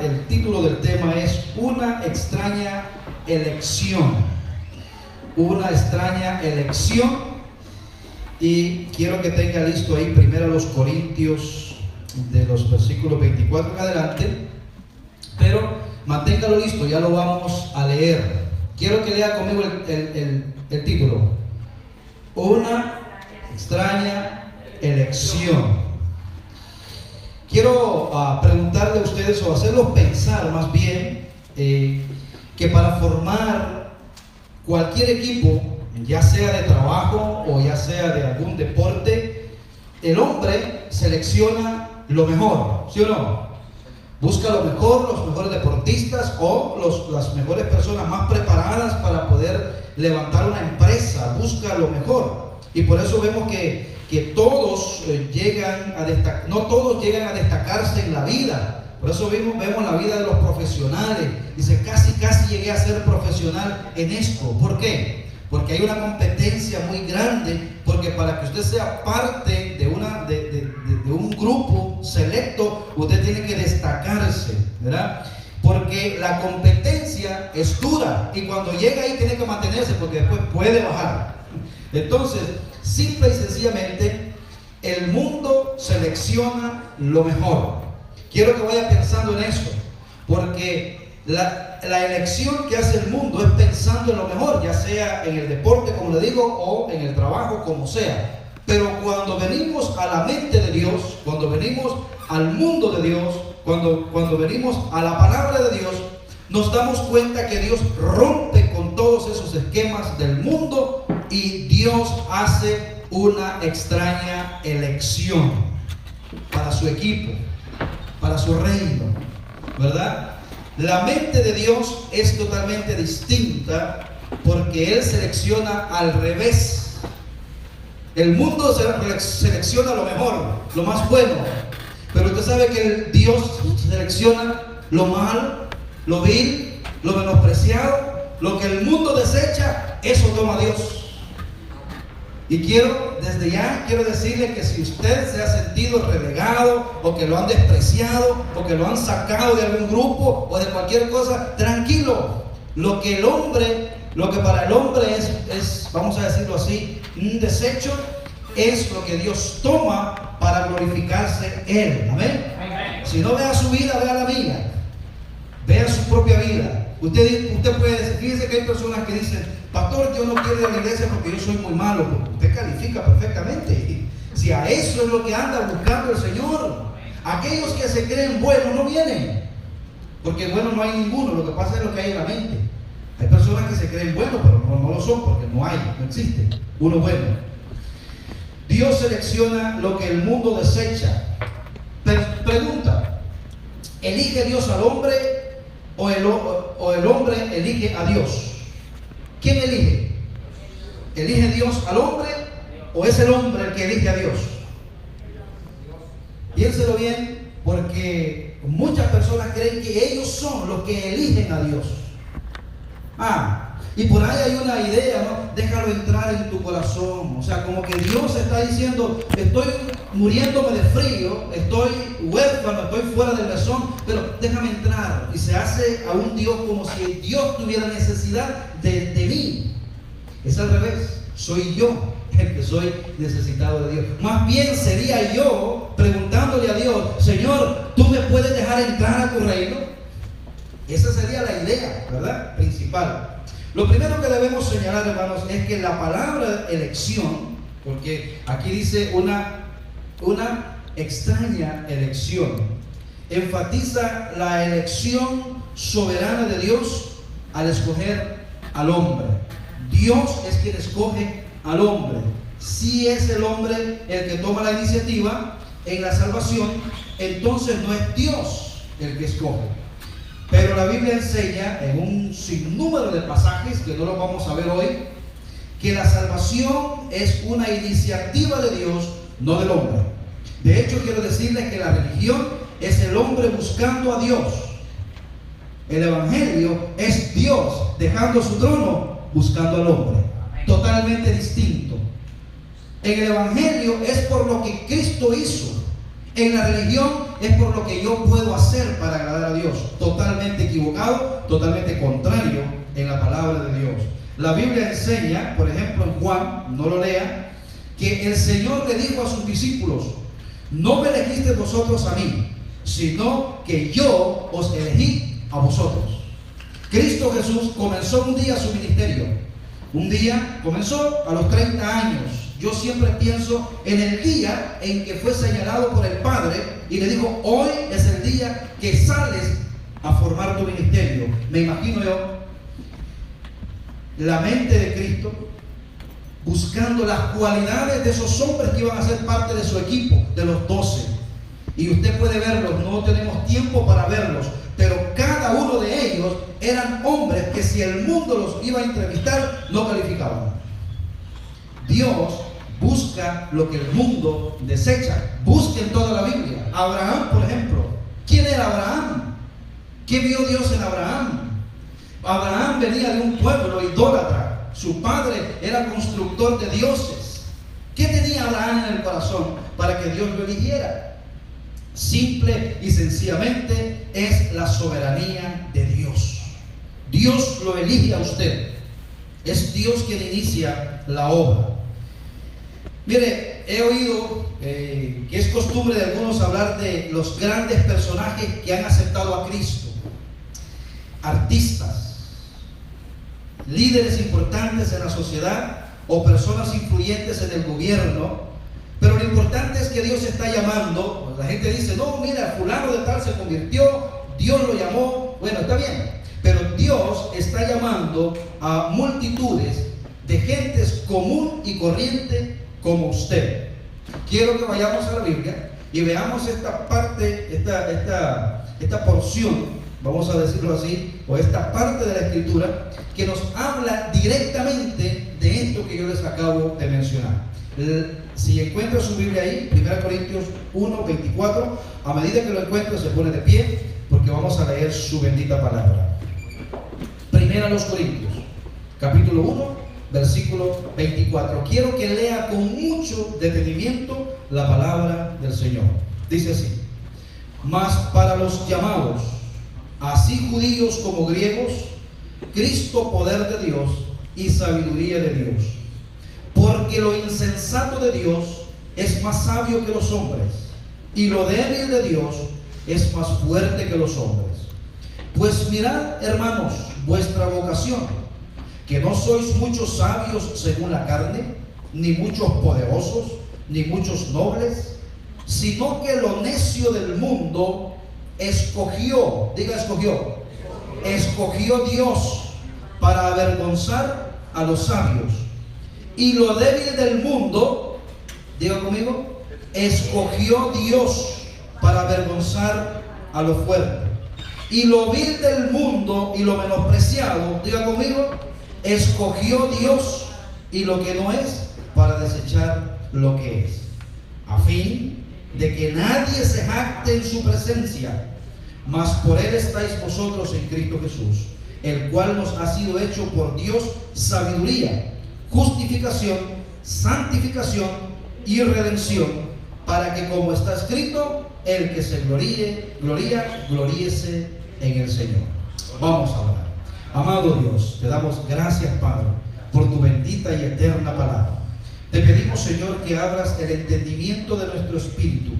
el título del tema es Una extraña elección. Una extraña elección. Y quiero que tenga listo ahí primero los Corintios, de los versículos 24 en adelante. Pero manténgalo listo, ya lo vamos a leer. Quiero que lea conmigo el título. Una extraña elección. Quiero preguntarle a ustedes, o hacerlos pensar más bien, que para formar cualquier equipo, ya sea de trabajo o ya sea de algún deporte, el hombre selecciona lo mejor, ¿sí o no? Busca lo mejor, los mejores deportistas o las mejores personas más preparadas para poder levantar una empresa. Busca lo mejor. Y por eso vemos que todos llegan a destacar, no todos llegan a destacarse en la vida. Por eso vemos la vida de los profesionales. Dice, casi llegué a ser profesional en esto. ¿Por qué? Porque hay una competencia muy grande. Porque para que usted sea parte de un grupo selecto, usted tiene que destacarse, ¿verdad? Porque la competencia es dura y cuando llega ahí tiene que mantenerse, porque después puede bajar. Entonces, simple y sencillamente, el mundo selecciona lo mejor. Quiero que vaya pensando en eso, porque la elección que hace el mundo es pensando en lo mejor, ya sea en el deporte, como le digo, o en el trabajo, como sea. Pero cuando venimos a la mente de Dios, cuando venimos al mundo de Dios, cuando venimos a la palabra de Dios, nos damos cuenta que Dios rompe con todos esos esquemas del mundo y Dios hace una extraña elección para su equipo, para su reino, ¿verdad? La mente de Dios es totalmente distinta porque Él selecciona al revés. El mundo selecciona lo mejor, lo más bueno, pero usted sabe que Dios selecciona lo malo, lo vil, lo menospreciado, lo que el mundo desecha, eso toma Dios. Y desde ya quiero decirle que si usted se ha sentido relegado, o que lo han despreciado, o que lo han sacado de algún grupo, o de cualquier cosa, tranquilo. Lo que para el hombre es, vamos a decirlo así, un desecho, es lo que Dios toma para glorificarse Él. Amén. Si no, vea su vida, vea la mía. Vea su propia vida. Usted puede decir, fíjese que hay personas que dicen, pastor, yo no quiero ir a la iglesia porque yo soy muy malo. Usted califica perfectamente. Si a eso es lo que anda buscando el Señor. Aquellos que se creen buenos no vienen, porque bueno no hay ninguno. Lo que pasa es lo que hay en la mente. Hay personas que se creen buenos, pero no lo son, porque no existe uno bueno. Dios selecciona lo que el mundo desecha. Pregunta, ¿elige Dios al hombre o el hombre elige a Dios? ¿Quién elige? ¿Elige Dios al hombre o es el hombre el que elige a Dios? Piénselo bien, porque muchas personas creen que ellos son los que eligen a Dios. Y por ahí hay una idea, ¿no? Déjalo entrar en tu corazón. O sea, como que Dios está diciendo, estoy muriéndome de frío, estoy huérfano, estoy fuera del mesón, pero déjame entrar. Y se hace a un Dios como si Dios tuviera necesidad de mí. Es al revés, soy yo el que soy necesitado de Dios. Más bien sería yo preguntándole a Dios, Señor, ¿tú me puedes dejar entrar a tu reino? Esa sería la idea, ¿verdad? Principal. Lo primero que debemos señalar, hermanos, es que la palabra elección, porque aquí dice una extraña elección, enfatiza la elección soberana de Dios al escoger al hombre. Dios es quien escoge al hombre. Si es el hombre el que toma la iniciativa en la salvación, entonces no es Dios el que escoge. Pero la Biblia enseña en un sinnúmero de pasajes, que no los vamos a ver hoy, que la salvación es una iniciativa de Dios, no del hombre. De hecho, quiero decirles que la religión es el hombre buscando a Dios. El evangelio es Dios dejando su trono buscando al hombre. Totalmente distinto. En el evangelio es por lo que Cristo hizo. En la religión es por lo que yo puedo hacer para agradar a Dios. Totalmente equivocado, totalmente contrario en la palabra de Dios. La Biblia enseña, por ejemplo en Juan, no lo lea, que el Señor le dijo a sus discípulos: no me elegisteis vosotros a mí, sino que yo os elegí a vosotros. Cristo Jesús comenzó un día su ministerio. Un día comenzó a los 30 años. Yo siempre pienso en el día en que fue señalado por el Padre y le dijo: hoy es el día que sales a formar tu ministerio. Me imagino yo la mente de Cristo buscando las cualidades de esos hombres que iban a ser parte de su equipo, de los 12. Y usted puede verlos, no tenemos tiempo para verlos, pero cada uno de ellos eran hombres que si el mundo los iba a entrevistar, no calificaban. Dios busca lo que el mundo desecha. Busquen toda la Biblia. Abraham, por ejemplo. ¿Quién era Abraham? ¿Qué vio Dios en Abraham? Abraham venía de un pueblo idólatra. Su padre era constructor de dioses. ¿Qué tenía Abraham en el corazón para que Dios lo eligiera? Simple y sencillamente es la soberanía de Dios. Dios lo elige a usted. Es Dios quien inicia la obra. Mire, he oído que es costumbre de algunos hablar de los grandes personajes que han aceptado a Cristo. Artistas, líderes importantes en la sociedad o personas influyentes en el gobierno. Pero lo importante es que Dios está llamando. La gente dice: no, mira, fulano de tal se convirtió, Dios lo llamó. Bueno, está bien, pero Dios está llamando a multitudes de gentes común y corriente como usted. Quiero que vayamos a la Biblia y veamos esta parte, esta porción, vamos a decirlo así, o esta parte de la Escritura que nos habla directamente de esto que yo les acabo de mencionar. Si encuentra su Biblia ahí, 1 Corintios 1, 24, a medida que lo encuentre se pone de pie, porque vamos a leer su bendita palabra. 1 Corintios, capítulo 1, versículo 24. Quiero que lea con mucho detenimiento la palabra del Señor. Dice así: mas para los llamados, así judíos como griegos, Cristo poder de Dios y sabiduría de Dios. Porque lo insensato de Dios es más sabio que los hombres, y lo débil de Dios es más fuerte que los hombres. Pues mirad, hermanos, vuestra vocación, que no sois muchos sabios según la carne, ni muchos poderosos, ni muchos nobles, sino que lo necio del mundo escogió, diga escogió Dios para avergonzar a los sabios. Y lo débil del mundo, diga conmigo, escogió Dios para avergonzar a lo fuerte. Y lo vil del mundo y lo menospreciado, diga conmigo, escogió Dios y lo que no es para desechar lo que es, a fin de que nadie se jacte en su presencia, mas por él estáis vosotros en Cristo Jesús, el cual nos ha sido hecho por Dios sabiduría, justificación, santificación y redención, para que, como está escrito, el que se gloríese en el Señor. Vamos a orar. Amado Dios, te damos gracias, Padre, por tu bendita y eterna palabra. Te pedimos, Señor, que abras el entendimiento de nuestro espíritu,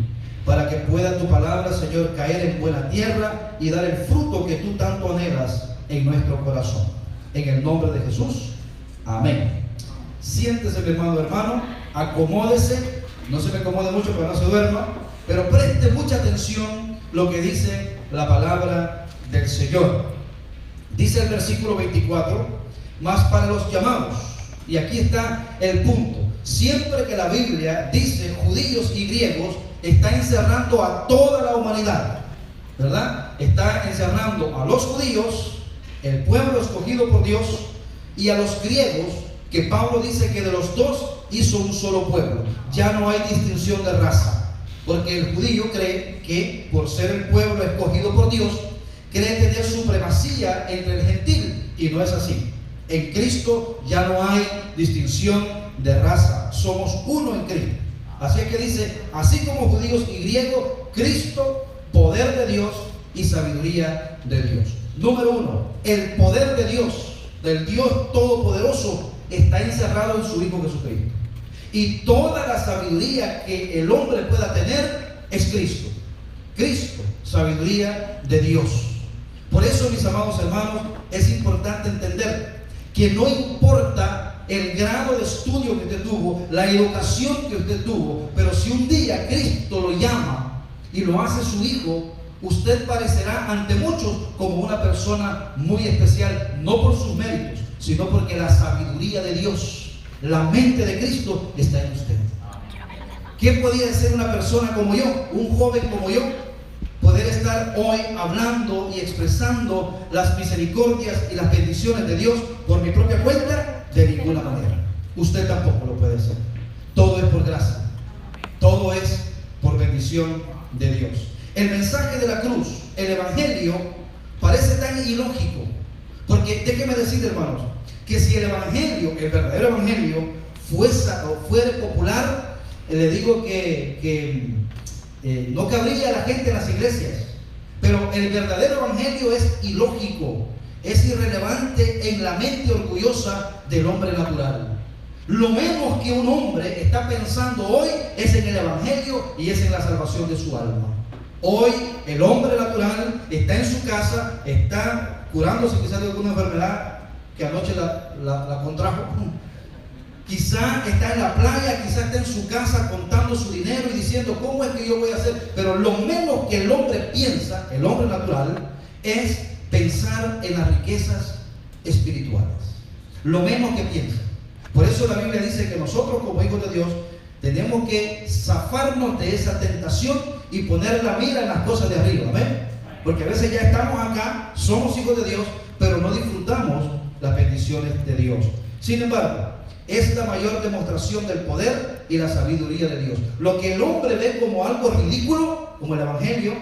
para que pueda tu palabra, Señor, caer en buena tierra y dar el fruto que tú tanto anhelas en nuestro corazón. En el nombre de Jesús, amén. Siéntese, mi hermano, acomódese, no se me acomode mucho para no se duerma, pero preste mucha atención lo que dice la palabra del Señor. Dice el versículo 24: mas para los llamados, y aquí está el punto. Siempre que la Biblia dice judíos y griegos, está encerrando a toda la humanidad, ¿verdad? Está encerrando a los judíos, el pueblo escogido por Dios, y a los griegos, que Pablo dice que de los dos hizo un solo pueblo. Ya no hay distinción de raza, porque el judío cree que por ser el pueblo escogido por Dios, cree tener supremacía entre el gentil, y no es así. En Cristo ya no hay distinción de raza, somos uno en Cristo. Así es que dice, así como judíos y griegos, Cristo, poder de Dios y sabiduría de Dios. Número uno, el poder de Dios, del Dios Todopoderoso, está encerrado en su Hijo Jesucristo. Y toda la sabiduría que el hombre pueda tener es Cristo. Cristo, sabiduría de Dios. Por eso, mis amados hermanos, es importante entender que no importa el grado de estudio que usted tuvo, la educación que usted tuvo, pero si un día Cristo lo llama y lo hace su hijo, usted parecerá ante muchos como una persona muy especial, no por sus méritos, sino porque la sabiduría de Dios, la mente de Cristo está en usted. ¿Qué podía ser una persona como yo, un joven como yo? Poder estar hoy hablando y expresando las misericordias y las bendiciones de Dios por mi propia cuenta, de ninguna manera. Usted tampoco lo puede hacer. Todo es por gracia. Todo es por bendición de Dios. El mensaje de la cruz, el evangelio, parece tan ilógico. Porque déjeme decir, hermanos, que si el evangelio, el verdadero evangelio, fuera popular, le digo que no cabría la gente en las iglesias. Pero el verdadero evangelio es ilógico, es irrelevante en la mente orgullosa del hombre natural. Lo menos que un hombre está pensando hoy es en el evangelio y es en la salvación de su alma. Hoy el hombre natural está en su casa, está curándose quizás de alguna enfermedad que anoche la contrajo. Quizá está en la playa, quizá está en su casa contando su dinero y diciendo, ¿cómo es que yo voy a hacer? Pero lo menos que el hombre piensa, el hombre natural, es pensar en las riquezas espirituales. Lo menos que piensa. Por eso la Biblia dice que nosotros como hijos de Dios tenemos que zafarnos de esa tentación y poner la mira en las cosas de arriba. ¿Amén? Porque a veces ya estamos acá, somos hijos de Dios, pero no disfrutamos las bendiciones de Dios. Sin embargo, es la mayor demostración del poder y la sabiduría de Dios. Lo que el hombre ve como algo ridículo, como el evangelio,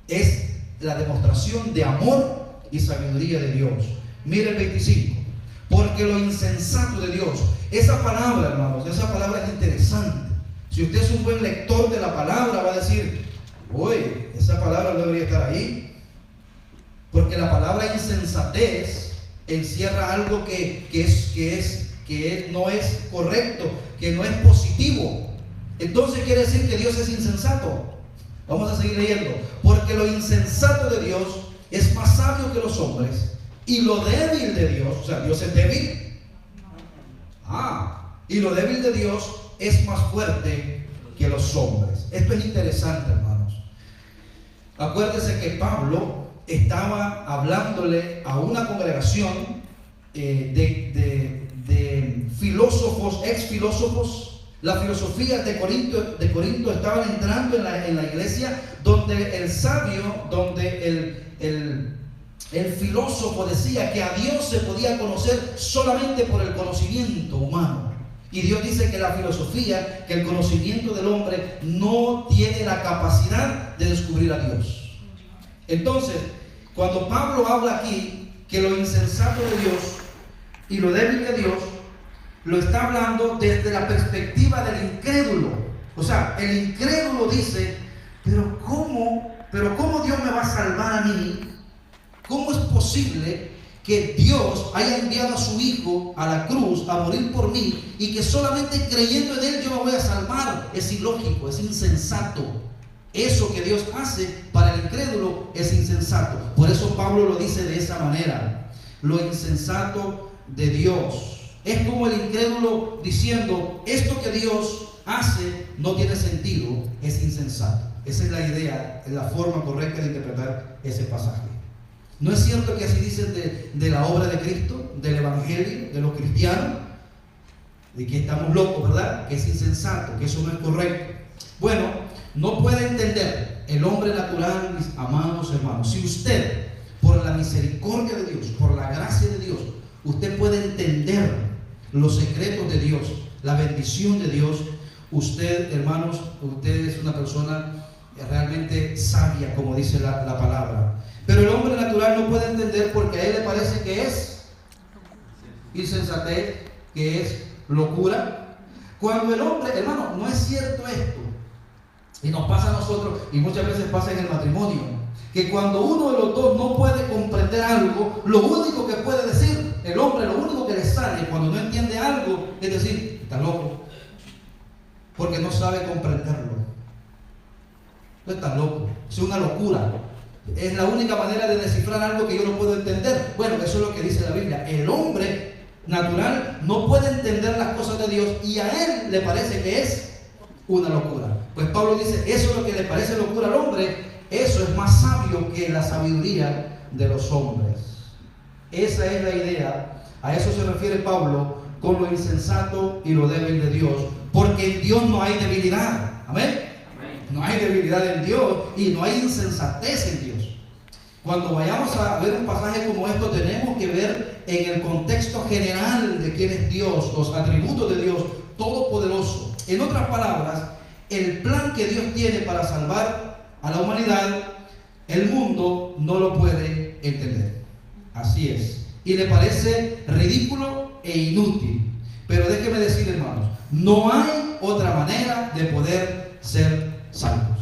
es la demostración de amor y sabiduría de Dios. Mire el 25. Porque lo insensato de Dios, esa palabra, hermanos, esa palabra es interesante. Si usted es un buen lector de la palabra, va a decir, uy, esa palabra no debería estar ahí. Porque la palabra insensatez encierra algo que no es correcto, que no es positivo. Entonces quiere decir que Dios es insensato. Vamos a seguir leyendo. Porque lo insensato de Dios es más sabio que los hombres, y lo débil de Dios, o sea, Dios es débil. Y lo débil de Dios es más fuerte que los hombres. Esto es interesante, hermanos. Acuérdese que Pablo estaba hablándole a una congregación de filósofos, ex filósofos. Las filosofías de Corinto estaban entrando en la iglesia, donde el sabio, donde el filósofo decía que a Dios se podía conocer solamente por el conocimiento humano. Y Dios dice que la filosofía, que el conocimiento del hombre no tiene la capacidad de descubrir a Dios. Entonces, cuando Pablo habla aquí que lo insensato de Dios y lo débil de Dios, lo está hablando desde la perspectiva del incrédulo. O sea, el incrédulo dice, pero ¿cómo Dios me va a salvar a mí? ¿Cómo es posible que Dios haya enviado a su Hijo a la cruz a morir por mí y que solamente creyendo en Él yo me voy a salvar? Es ilógico, es insensato. Eso que Dios hace para el incrédulo es insensato. Por eso Pablo lo dice de esa manera. Lo insensato de Dios. Es como el incrédulo diciendo, esto que Dios hace no tiene sentido, es insensato. Esa es la idea, es la forma correcta de interpretar ese pasaje. ¿No es cierto que así dicen de la obra de Cristo, del evangelio, de los cristianos? De que estamos locos, ¿verdad? Que es insensato, que eso no es correcto. Bueno, no puede entender el hombre natural, mis amados hermanos. Si usted, por la misericordia de Dios, por la gracia de Dios, usted puede entender los secretos de Dios, la bendición de Dios, usted, hermanos, usted es una persona realmente sabia, como dice la palabra. Pero el hombre natural no puede entender porque a él le parece que es insensatez, que es locura. Cuando el hombre, hermano, no es cierto esto, y nos pasa a nosotros, y muchas veces pasa en el matrimonio, que cuando uno de los dos no puede comprender algo, lo único que puede decir, el hombre, lo único que le sale cuando no entiende algo, es decir, está loco, porque no sabe comprenderlo. No está loco, es una locura. Es la única manera de descifrar algo que yo no puedo entender. Bueno, eso es lo que dice la Biblia. El hombre natural no puede entender las cosas de Dios y a él le parece que es una locura. Pues Pablo dice, eso es lo que le parece locura al hombre, eso es más sabio que la sabiduría de los hombres. Esa es la idea. A eso se refiere Pablo con lo insensato y lo débil de Dios, porque en Dios no hay debilidad. Amén. No hay debilidad en Dios y no hay insensatez en Dios. Cuando vayamos a ver un pasaje como esto, tenemos que ver en el contexto general de quién es Dios, los atributos de Dios todopoderoso. En otras palabras, el plan que Dios tiene para salvar a la humanidad, el mundo no lo puede entender. Así es. Y le parece ridículo e inútil. Pero déjeme decir, hermanos, no hay otra manera de poder ser salvos.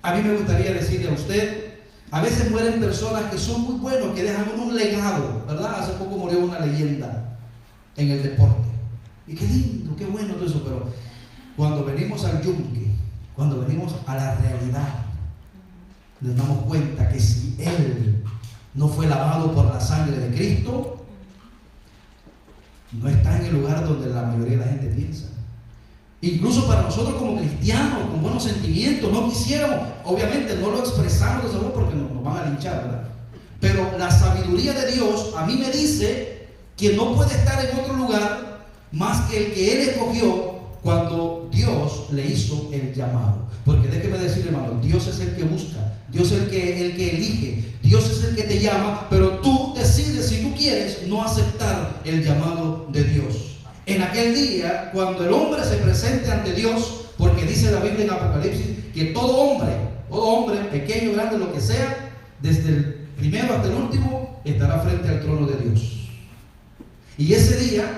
A mí me gustaría decirle a usted, a veces mueren personas que son muy buenos, que dejan un legado, ¿verdad? Hace poco murió una leyenda en el deporte. Y qué lindo, qué bueno todo eso, pero cuando venimos al yunque, cuando venimos a la realidad, nos damos cuenta que si él no fue lavado por la sangre de Cristo, no está en el lugar donde la mayoría de la gente piensa. Incluso para nosotros como cristianos, con buenos sentimientos, no quisiéramos, obviamente no lo expresamos de esa forma porque nos van a linchar, ¿verdad? Pero la sabiduría de Dios a mí me dice que no puede estar en otro lugar más que el que Él escogió cuando Dios le hizo el llamado. Porque déjeme decir, hermano, Dios es el que busca, Dios es el que elige, Dios es el que te llama, pero tú decides si tú quieres no aceptar el llamado de Dios. En aquel día, cuando el hombre se presente ante Dios, porque dice la Biblia en Apocalipsis que todo hombre, pequeño, grande, lo que sea, desde el primero hasta el último, estará frente al trono de Dios. Y ese día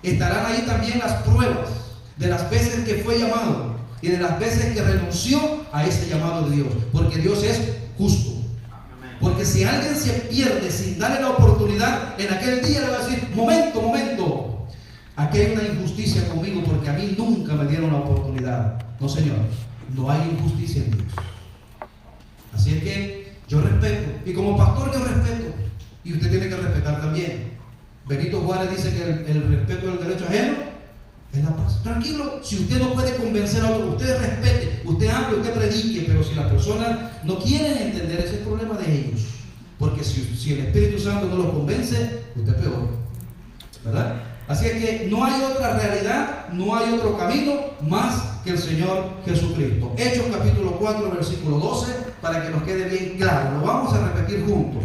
estarán ahí también las pruebas de las veces que fue llamado y de las veces que renunció a ese llamado de Dios, porque Dios es justo. Porque si alguien se pierde sin darle la oportunidad, en aquel día le va a decir, momento, aquí hay una injusticia conmigo porque a mí nunca me dieron la oportunidad. No, Señor, no hay injusticia en Dios. Así es que yo respeto, y como pastor yo respeto, y usted tiene que respetar también. Benito Juárez dice que el respeto del derecho ajeno es la paz. Tranquilo, si usted no puede convencer a otro, usted respete, usted hable, usted predique, pero si las personas no quieren entender, ese es el problema de ellos. Porque si el Espíritu Santo no los convence, usted es peor, ¿verdad? Así es que no hay otra realidad, no hay otro camino más que el Señor Jesucristo. Hechos capítulo 4, versículo 12, para que nos quede bien claro. Lo vamos a repetir juntos.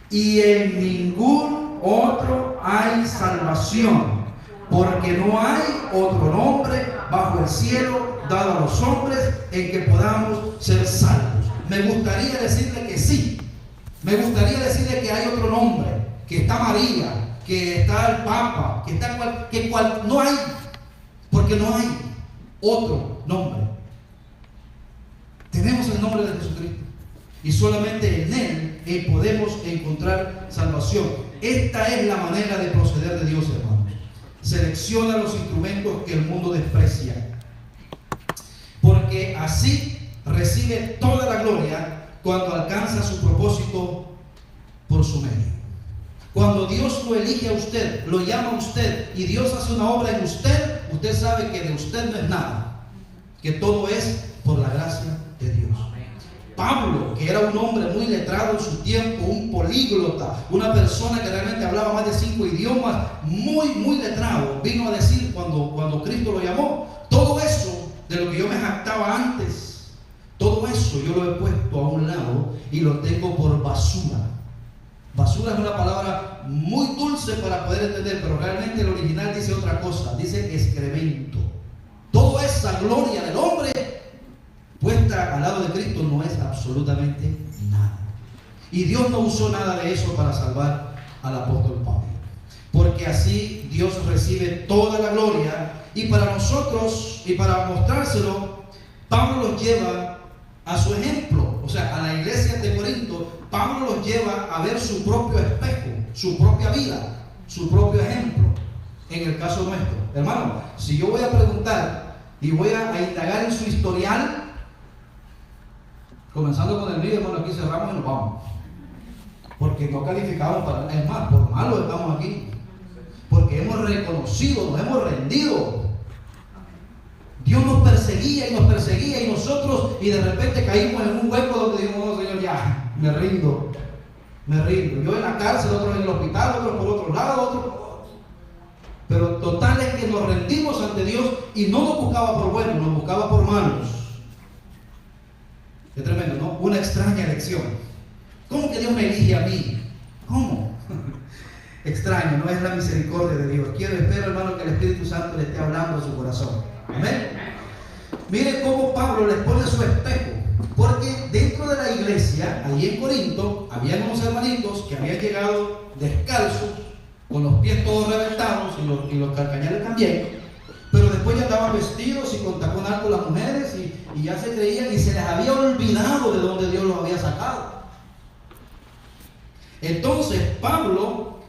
Y en ningún otro hay salvación, porque no hay otro nombre bajo el cielo dado a los hombres en que podamos ser salvos. Me gustaría decirle que sí. Me gustaría decirle que hay otro nombre, que está María, que está el Papa, que está no hay, porque no hay otro nombre. Tenemos el nombre de Jesucristo y solamente en Él podemos encontrar salvación. Esta es la manera de proceder de Dios, hermanos. Selecciona los instrumentos que el mundo desprecia, porque así recibe toda la gloria cuando alcanza su propósito por su medio. Cuando Dios lo elige a usted, lo llama a usted y Dios hace una obra en usted, usted sabe que de usted no es nada, que todo es por la gracia de Dios. Pablo, que era un hombre muy letrado en su tiempo, un políglota, una persona que realmente hablaba más de 5 idiomas, muy letrado, vino a decir cuando Cristo lo llamó, todo eso de lo que yo me jactaba antes, todo eso yo lo he puesto a un lado y lo tengo por basura. Basura es una palabra muy dulce para poder entender, pero realmente el original dice otra cosa, dice excremento. Toda esa gloria del hombre puesta al lado de Cristo no es absolutamente nada. Y Dios no usó nada de eso para salvar al apóstol Pablo, porque así Dios recibe toda la gloria Y para nosotros, y para mostrárselo, Pablo los lleva a su ejemplo, o sea, a la iglesia de Corinto. Pablo los lleva a ver su propio espejo, su propia vida, su propio ejemplo, en el caso nuestro. Hermano, si yo voy a preguntar y voy a indagar en su historial, comenzando con el mío, hermano, aquí cerramos y nos vamos, porque no calificamos para, es más, por malo estamos aquí, porque hemos reconocido, nos hemos rendido. Dios nos perseguía y nosotros, y de repente caímos en un hueco donde dijimos, no, Señor, ya, me rindo. Yo en la cárcel, otros en el hospital, otros por otro lado, otros por otro. Pero total es que nos rendimos ante Dios y no nos buscaba por buenos, nos buscaba por malos. Es tremendo, ¿no? Una extraña elección. ¿Cómo que Dios me elige a mí? ¿Cómo? Extraño, no es la misericordia de Dios. Espero, hermano, que el Espíritu Santo le esté hablando a su corazón. Amén. Miren cómo Pablo les pone su espejo, porque dentro de la iglesia, allí en Corinto, había unos hermanitos que habían llegado descalzos, con los pies todos reventados y los calcañales también, pero después ya estaban vestidos y con tacón alto las mujeres y ya se creían y se les había olvidado de dónde Dios los había sacado. Entonces Pablo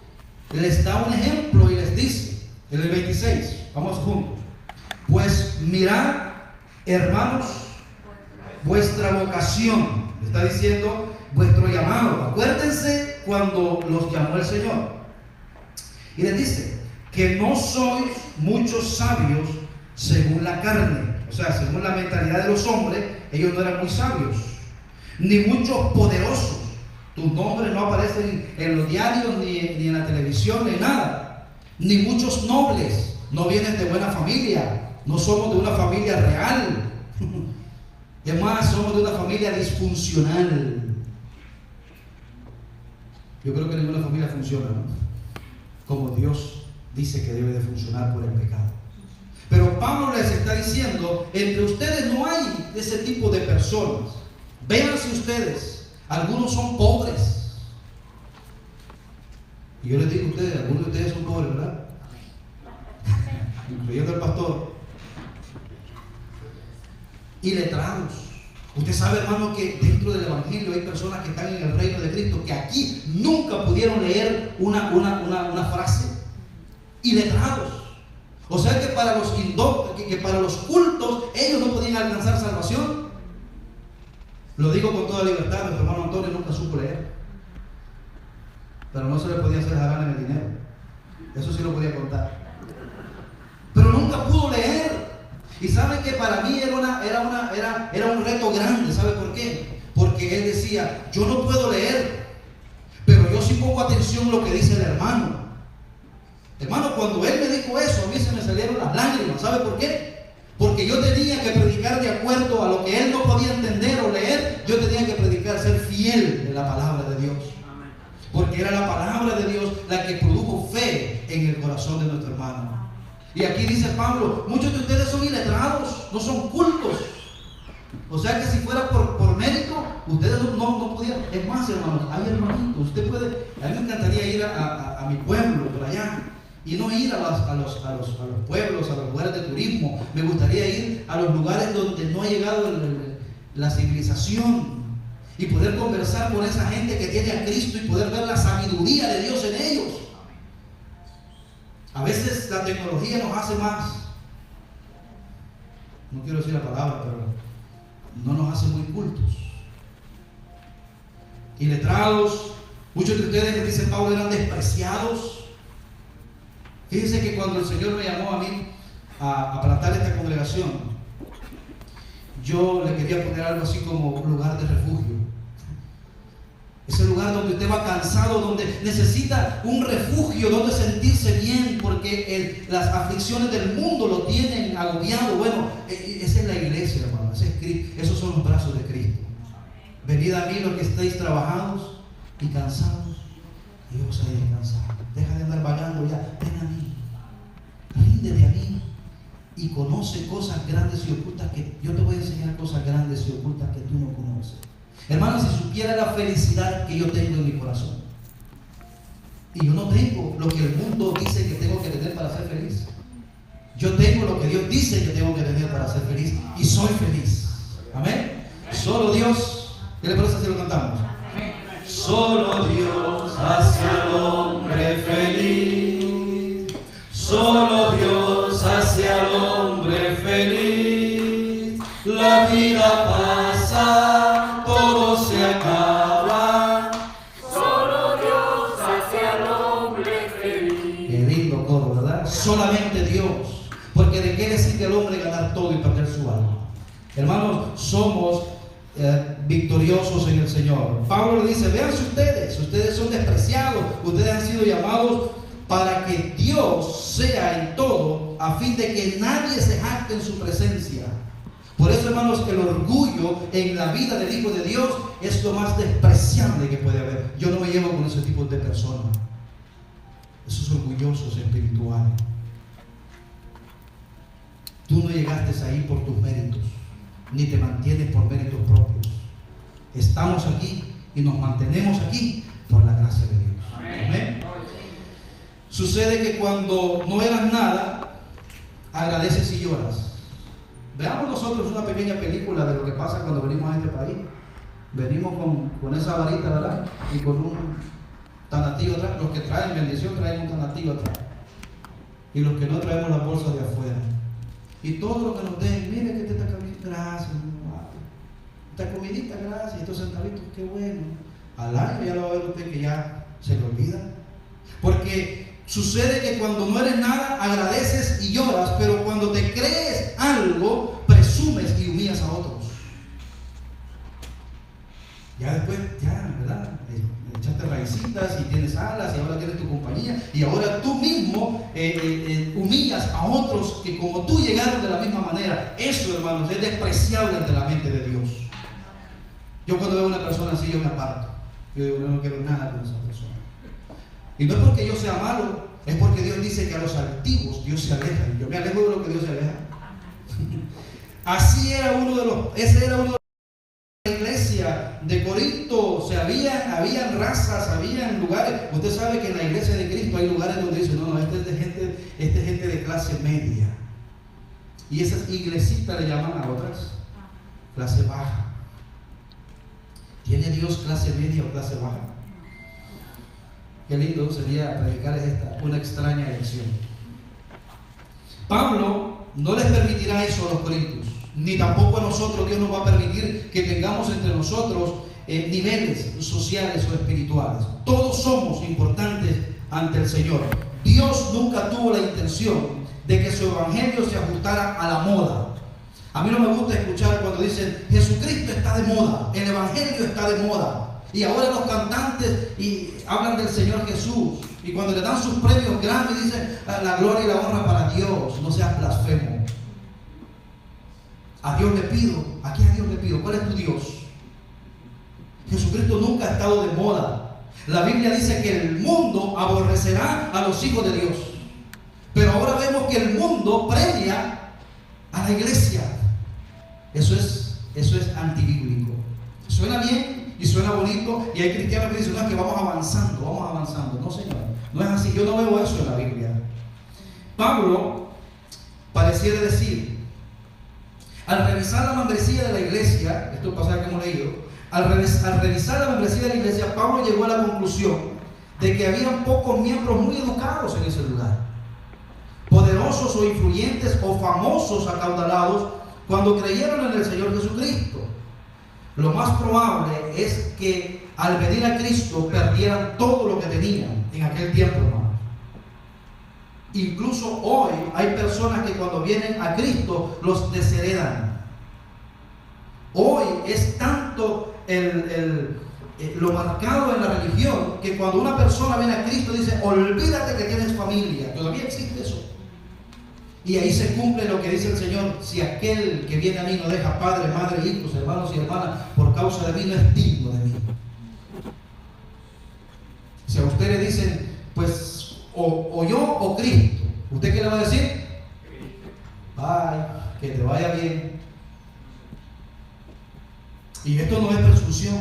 les da un ejemplo y les dice, en el 26, vamos juntos: pues mirad, hermanos, vuestra vocación, está diciendo vuestro llamado. Acuérdense cuando los llamó el Señor. Y les dice que no sois muchos sabios según la carne, o sea, según la mentalidad de los hombres. Ellos no eran muy sabios, ni muchos poderosos. Tus nombres no aparecen en los diarios, ni en la televisión, ni nada. Ni muchos nobles. No vienes de buena familia. No somos de una familia real. Es más, somos de una familia disfuncional. Yo creo que ninguna familia funciona, ¿no? Como Dios dice que debe de funcionar por el pecado. Pero Pablo les está diciendo, entre ustedes no hay ese tipo de personas. Véanse ustedes, algunos son pobres. Y yo les digo a ustedes, algunos de ustedes son pobres, ¿verdad? Incluyendo el pastor. Y letrados. Usted sabe, hermano, que dentro del Evangelio hay personas que están en el reino de Cristo que aquí nunca pudieron leer una frase. Y letrados. O sea que para los cultos ellos no podían alcanzar salvación. Lo digo con toda libertad, nuestro hermano Antonio nunca supo leer. Pero no se le podía hacer jarana en el dinero. Eso sí lo podía contar. Pero nunca pudo leer. Y saben que para mí era un reto grande. ¿Sabe por qué? Porque él decía, yo no puedo leer, pero yo sí pongo atención a lo que dice el hermano. Hermano, cuando él me dijo eso, a mí se me salieron las lágrimas. ¿Sabe por qué? Porque yo tenía que predicar de acuerdo a lo que él no podía entender o leer. Yo tenía que predicar, ser fiel de la palabra de Dios. Porque era la palabra de Dios la que produjo fe en el corazón de nuestro hermano. Y aquí dice Pablo, muchos de ustedes son iletrados, no son cultos. O sea que si fuera por mérito, ustedes no podían. Es más, hermanos, hay hermanitos, usted puede. A mí me encantaría ir a mi pueblo, por allá, y no ir a los pueblos, a los lugares de turismo. Me gustaría ir a los lugares donde no ha llegado la civilización y poder conversar con esa gente que tiene a Cristo y poder ver la sabiduría de Dios en ellos. A veces la tecnología nos hace más, no quiero decir la palabra, pero no nos hace muy cultos. Iletrados, muchos de ustedes, que dice Pablo, eran despreciados. Fíjense que cuando el Señor me llamó a mí a plantar esta congregación, yo le quería poner algo así como lugar de refugio. Ese lugar donde usted va cansado, donde necesita un refugio, donde sentirse bien, porque las aflicciones del mundo lo tienen agobiado. Bueno, esa es la iglesia, hermano. Esos son los brazos de Cristo. Venid a mí los que estéis trabajados y cansados, y yo os haré descansar. Deja de andar vagando ya, ven a mí, ríndete a mí y conoce cosas grandes y ocultas que yo te voy a enseñar, cosas grandes y ocultas que tú no conoces. Hermano, si supiera la felicidad que yo tengo en mi corazón, y yo no tengo lo que el mundo dice que tengo que tener para ser feliz. Yo tengo lo que Dios dice que tengo que tener para ser feliz y soy feliz. Amén. Solo Dios. ¿Qué le parece si lo cantamos? Solo Dios hace al hombre feliz. Solo Dios hace al hombre feliz. La vida pasa, todo se acaba. Solo Dios hace al hombre feliz. Qué lindo coro, ¿verdad? Solamente Dios. Porque de qué le sirve al hombre ganar todo y perder su alma. Hermanos, somos victoriosos en el Señor. Pablo le dice, véanse ustedes son despreciados, ustedes han sido llamados para que Dios sea en todo, a fin de que nadie se jacte en su presencia. Por eso, hermanos, el orgullo en la vida del Hijo de Dios es lo más despreciable que puede haber. Yo no me llevo con ese tipo de personas, esos orgullosos espirituales. Tú no llegaste ahí por tus méritos, ni te mantienes por méritos propios. Estamos aquí y nos mantenemos aquí por la gracia de Dios. Amén. Sucede que cuando no eras nada, agradeces y lloras. Veamos nosotros una pequeña película de lo que pasa cuando venimos a este país. Venimos con esa varita, ¿verdad? Y con un tanatillo atrás. Los que traen bendición traen un tanatillo atrás. Y los que no traemos la bolsa de afuera. Y todo lo que nos den, mire que esta camisa, gracias, esta comidita, gracias, estos centavitos, qué bueno. Al año ya lo va a ver usted que ya se le olvida. Porque sucede que cuando no eres nada, agradeces y lloras, pero cuando te crees algo, presumes y humillas a otros. Ya después, ya, ¿verdad? Echaste raicitas y tienes alas y ahora tienes tu compañía y ahora tú mismo humillas a otros que como tú llegaron de la misma manera. Eso, hermanos, es despreciable ante la mente de Dios. Yo cuando veo a una persona así, yo me aparto. Yo digo, no quiero nada con esa persona. Y no es porque yo sea malo, es porque Dios dice que a los altivos Dios se aleja. Y yo me alejo de lo que Dios se aleja. Así era ese era uno de la iglesia de Corinto. O sea, habían razas, habían lugares. Usted sabe que en la iglesia de Cristo hay lugares donde dicen, no, este es gente de clase media. Y esas iglesitas le llaman a otras clase baja. ¿Tiene Dios clase media o clase baja? Qué lindo sería predicar una extraña elección. Pablo no les permitirá eso a los corintios, ni tampoco a nosotros. Dios nos va a permitir que tengamos entre nosotros niveles sociales o espirituales. Todos somos importantes ante el Señor. Dios nunca tuvo la intención de que su evangelio se ajustara a la moda. A mí no me gusta escuchar cuando dicen Jesucristo está de moda, el evangelio está de moda. Y ahora los cantantes hablan del Señor Jesús. Y cuando le dan sus premios grandes dicen la gloria y la honra para Dios. No seas blasfemo. A Dios le pido. ¿A quién a Dios le pido? ¿Cuál es tu Dios? Jesucristo nunca ha estado de moda. La Biblia dice que el mundo aborrecerá a los hijos de Dios. Pero ahora vemos que el mundo premia a la iglesia. Eso es antibíblico. Suena bien y suena bonito, y hay cristianos que dicen, no, es que vamos avanzando. No, Señor, no es así. Yo no veo eso en la Biblia. Pablo pareciera decir, al revisar la membresía de la iglesia, esto es un pasaje que hemos leído, al revisar la membresía de la iglesia, Pablo llegó a la conclusión de que había pocos miembros muy educados en ese lugar, poderosos o influyentes o famosos acaudalados cuando creyeron en el Señor Jesucristo. Lo más probable es que al venir a Cristo perdieran todo lo que tenían en aquel tiempo, hermano. Incluso hoy hay personas que cuando vienen a Cristo los desheredan. Hoy es tanto lo marcado en la religión que cuando una persona viene a Cristo dice, olvídate que tienes familia. Todavía existe eso. Y ahí se cumple lo que dice el Señor: si aquel que viene a mí no deja padre, madre, hijos, hermanos y hermanas por causa de mí, no es digno de mí. Si a usted le dicen, pues, o yo o Cristo, ¿usted qué le va a decir? Ay, que te vaya bien. Y esto no es presunción.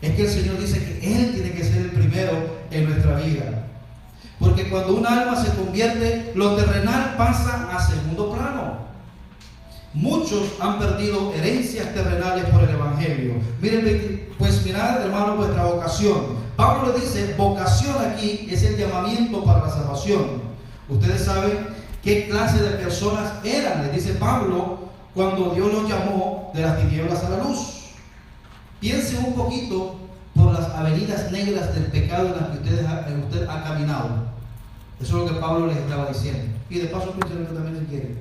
Es que el Señor dice que Él tiene que ser el primero en nuestra vida. Porque porque cuando un alma se convierte, lo terrenal pasa a segundo plano. Muchos han perdido herencias terrenales por el Evangelio. Miren, pues mirad, hermano, vuestra vocación. Pablo le dice, vocación aquí es el llamamiento para la salvación. Ustedes saben qué clase de personas eran, les dice Pablo, cuando Dios los llamó de las tinieblas a la luz. Piensen un poquito por las avenidas negras del pecado en las que usted ha caminado. Eso es lo que Pablo les estaba diciendo. Y de paso piensen que también se quiere.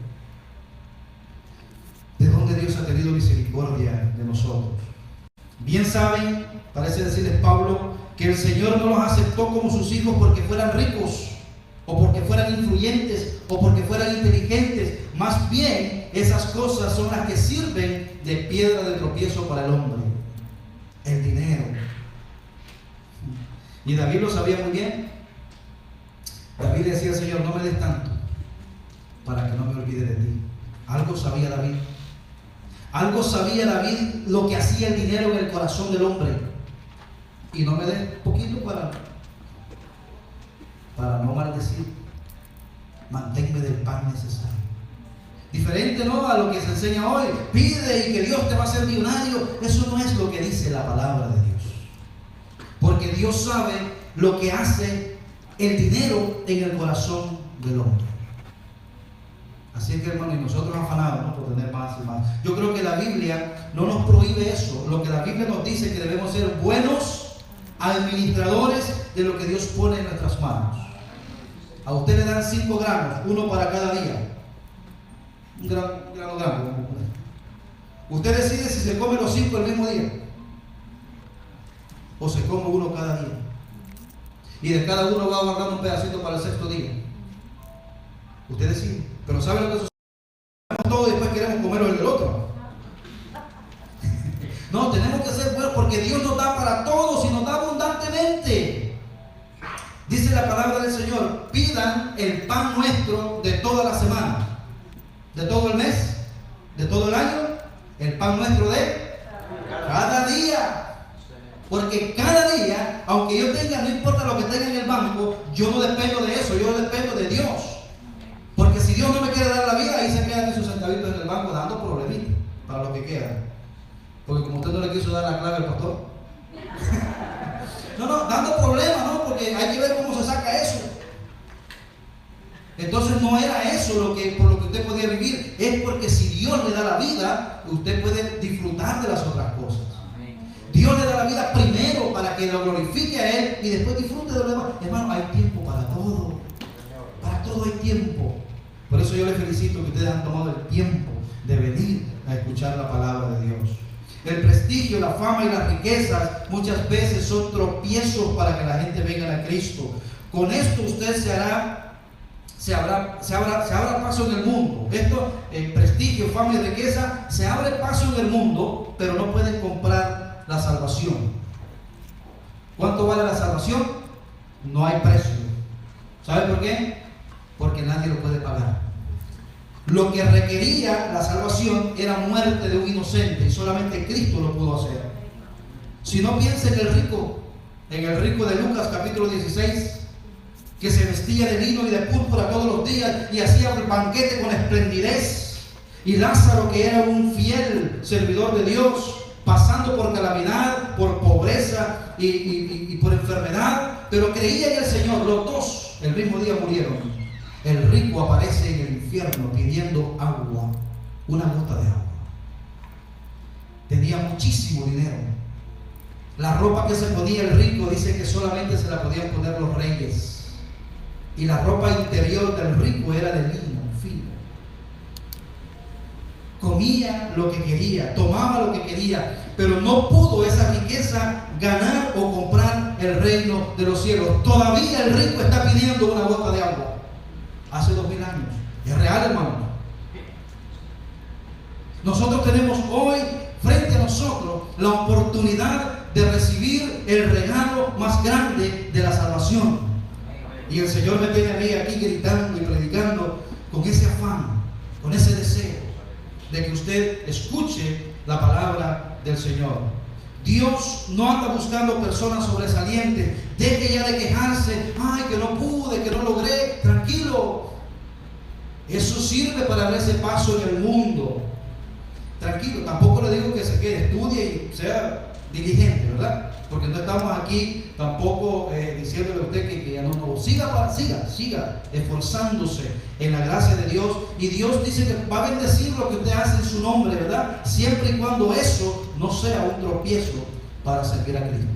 ¿De dónde Dios ha tenido misericordia de nosotros? Bien saben, parece decirles Pablo, que el Señor no los aceptó como sus hijos porque fueran ricos, o porque fueran influyentes, o porque fueran inteligentes. Más bien, esas cosas son las que sirven de piedra de tropiezo para el hombre. El dinero. Y David lo sabía muy bien. David le decía al Señor, no me des tanto para que no me olvide de ti. Algo sabía David. Algo sabía David lo que hacía el dinero en el corazón del hombre. Y no me des poquito para no maldecir. Manténme del pan necesario. Diferente, ¿no?, a lo que se enseña hoy. Pide y que Dios te va a hacer millonario. Eso no es lo que dice la palabra de Dios. Porque Dios sabe lo que hace el dinero en el corazón del hombre. Así que, hermano, y nosotros afanados, ¿no?, por tener más y más. Yo creo que la Biblia no nos prohíbe eso. Lo que la Biblia nos dice es que debemos ser buenos administradores de lo que Dios pone en nuestras manos. A usted le dan 5 gramos, uno para cada día. Un grano. Usted decide si se come los 5 el mismo día o se come uno cada día. Y de cada uno va guardando un pedacito para el 6º día. Usted decide. Pero ¿sabe lo que sucede? Todos y después queremos comer el del otro. No, tenemos que ser buenos porque Dios nos da para todos y nos da abundantemente. Dice la palabra del Señor, pidan el pan nuestro de toda la semana, de todo el mes, de todo el año, el pan nuestro de cada día. Porque cada día, aunque yo tenga, no importa lo que tenga en el banco, yo no dependo de eso, yo dependo de Dios. Porque si Dios no me quiere dar la vida, ahí se quedan esos centavitos en el banco dando problemitas para lo que queda. Porque como usted no le quiso dar la clave al pastor. No, dando problemas, ¿no? Porque hay que ver cómo se saca eso. Entonces no era eso por lo que usted podía vivir. Es porque si Dios le da la vida, usted puede disfrutar de las otras cosas. Dios le da la vida primero para que lo glorifique a Él y después disfrute de lo demás. Hermano, hay tiempo para todo. Para todo hay tiempo. Por eso yo les felicito que ustedes han tomado el tiempo de venir a escuchar la palabra de Dios. El prestigio, la fama y las riquezas muchas veces son tropiezos para que la gente venga a Cristo. Con esto usted se abra paso en el mundo. Esto, prestigio, fama y riqueza, se abre paso en el mundo, pero no pueden comprar la salvación. ¿Cuánto vale la salvación? No hay precio. ¿Sabe por qué? Porque nadie lo puede pagar. Lo que requería la salvación era muerte de un inocente y solamente Cristo lo pudo hacer. Si no, piensen en el rico de Lucas capítulo 16, que se vestía de lino y de púrpura todos los días y hacía el banquete con esplendidez. Y Lázaro, que era un fiel servidor de Dios, pasando por calamidad, por pobreza y por enfermedad, pero creía en el Señor. Los dos el mismo día murieron. El rico aparece en el infierno pidiendo agua, una gota de agua. Tenía muchísimo dinero. La ropa que se ponía el rico dice que solamente se la podían poner los reyes. Y la ropa interior del rico era de lino fino. Comía lo que quería, tomaba lo que quería, pero no pudo esa riqueza ganar o comprar el reino de los cielos. Todavía el rico está pidiendo una gota de agua. Hace 2000 años. Es real, hermano. Nosotros tenemos hoy frente a nosotros la oportunidad de recibir el regalo más grande de la salvación. Y el Señor me tiene a mí aquí gritando y predicando con ese afán, con ese deseo de que usted escuche la palabra del Señor. Dios no anda buscando personas sobresalientes. deje ya de quejarse, ay, que no pude, que no logré. Tranquilo, eso sirve para abrirse paso en el mundo. Tranquilo, tampoco le digo que se quede, estudie y sea diligente, ¿verdad? Porque no estamos aquí tampoco diciéndole a usted que ya no. Siga esforzándose en la gracia de Dios. Y Dios dice que va a bendecir lo que usted hace en su nombre, ¿verdad? Siempre y cuando eso no sea un tropiezo para servir a Cristo.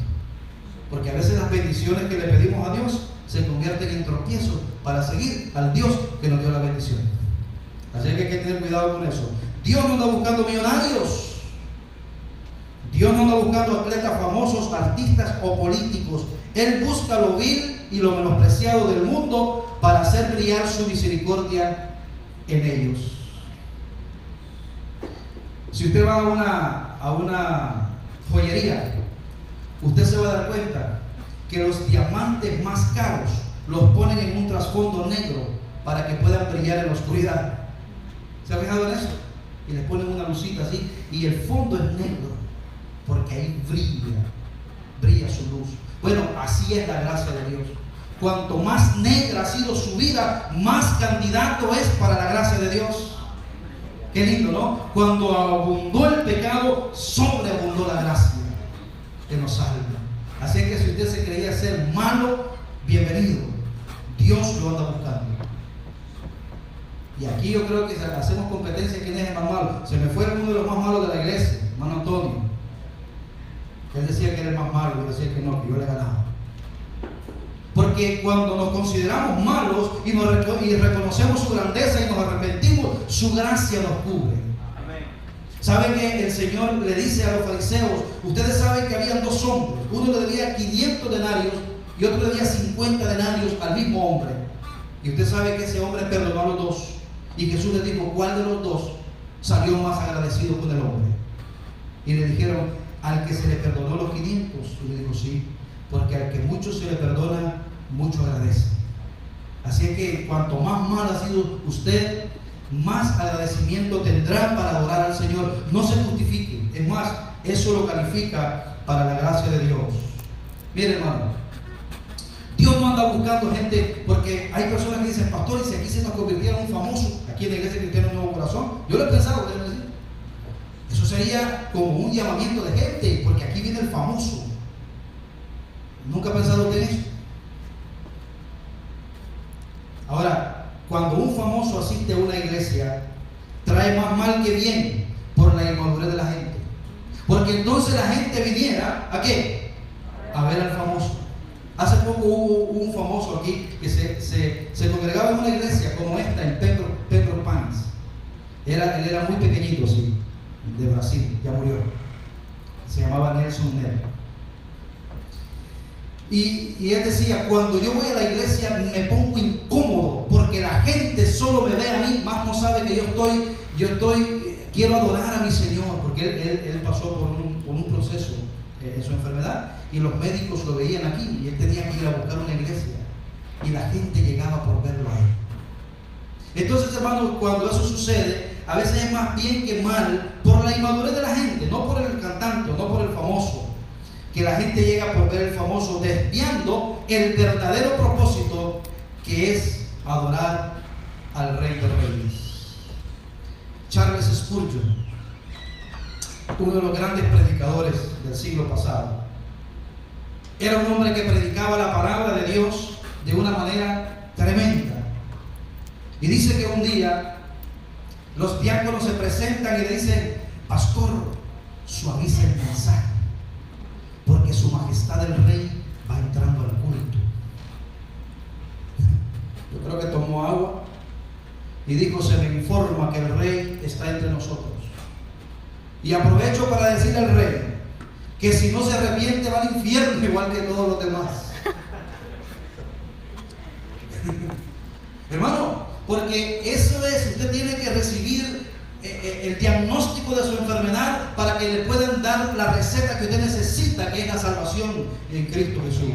Porque a veces las bendiciones que le pedimos a Dios se convierten en tropiezos para seguir al Dios que nos dio la bendición. Así que hay que tener cuidado con eso. Dios no anda buscando millonarios. Dios no anda buscando atletas famosos, artistas o políticos. Él busca lo vil y lo menospreciado del mundo para hacer brillar su misericordia en ellos. Si usted va a una joyería, usted se va a dar cuenta que los diamantes más caros los ponen en un trasfondo negro para que puedan brillar en la oscuridad. ¿Se ha fijado en eso? Y les ponen una lucita así y el fondo es negro, porque ahí brilla su luz. Bueno, así es la gracia de Dios. Cuanto más negra ha sido su vida, más candidato es para la gracia de Dios. Qué lindo, ¿no? Cuando abundó el pecado, sobreabundó la gracia que nos salva. Así que si usted se creía ser malo, bienvenido. Dios lo anda buscando. Y aquí yo creo que hacemos competencia quién es el más malo. Se me fue uno de los más malos de la iglesia, hermano Antonio. Él decía que era el más malo, yo decía que no, que yo le ganaba. Porque cuando nos consideramos malos y reconocemos su grandeza y nos arrepentimos, su gracia nos cubre. ¿Saben que el Señor le dice a los fariseos? Ustedes saben que habían dos hombres. Uno le debía 500 denarios y otro le debía 50 denarios al mismo hombre. Y usted sabe que ese hombre perdonó a los dos. Y Jesús les dijo, ¿cuál de los dos salió más agradecido con el hombre? Y le dijeron, al que se le perdonó los 500. Y le dijo, sí, porque al que mucho se le perdona, mucho agradece. Así es que cuanto más mal ha sido usted, más agradecimiento tendrá para adorar al Señor. No se justifique, es más, eso lo califica para la gracia de Dios. Mire, hermano, Dios no anda buscando gente, porque hay personas que dicen, pastor, y si aquí se nos convirtiera un famoso, aquí en la iglesia cristiana un nuevo corazón, yo lo he pensado, eso sería como un llamamiento de gente, porque aquí viene el famoso. ¿Nunca ha pensado usted en eso? Ahora, cuando un famoso asiste a una iglesia, trae más mal que bien por la inmadurez de la gente. Porque entonces la gente viniera, ¿a qué? A ver al famoso. Hace poco hubo un famoso aquí que se congregaba en una iglesia como esta, en Pedro Pans. Él era muy pequeñito, sí, de Brasil, ya murió. Se llamaba Nelson Nel. Y él decía, cuando yo voy a la iglesia me pongo incómodo, porque la gente solo me ve a mí, más no sabe que quiero adorar a mi Señor, porque él pasó por un proceso en su enfermedad, y los médicos lo veían aquí, y él tenía que ir a buscar una iglesia, y la gente llegaba por verlo a él. Entonces, hermanos, cuando eso sucede, a veces es más bien que mal por la inmadurez de la gente, no por el cantante, no por el famoso, que la gente llega por ver el famoso, desviando el verdadero propósito, que es adorar al Rey de Reyes. Charles Spurgeon, uno de los grandes predicadores del siglo pasado, era un hombre que predicaba la palabra de Dios de una manera tremenda. Y dice que un día los diáconos se presentan y le dicen, pastor, suavice el mensaje, porque su majestad el rey va entrando al culto. Yo creo que tomó agua y dijo, se me informa que el rey está entre nosotros. Y aprovecho para decirle al rey que si no se arrepiente va al infierno igual que todos los demás. Hermano, porque eso es, usted tiene que recibir el diagnóstico de su enfermedad para que le puedan dar la receta que usted necesita, que es la salvación en Cristo Jesús.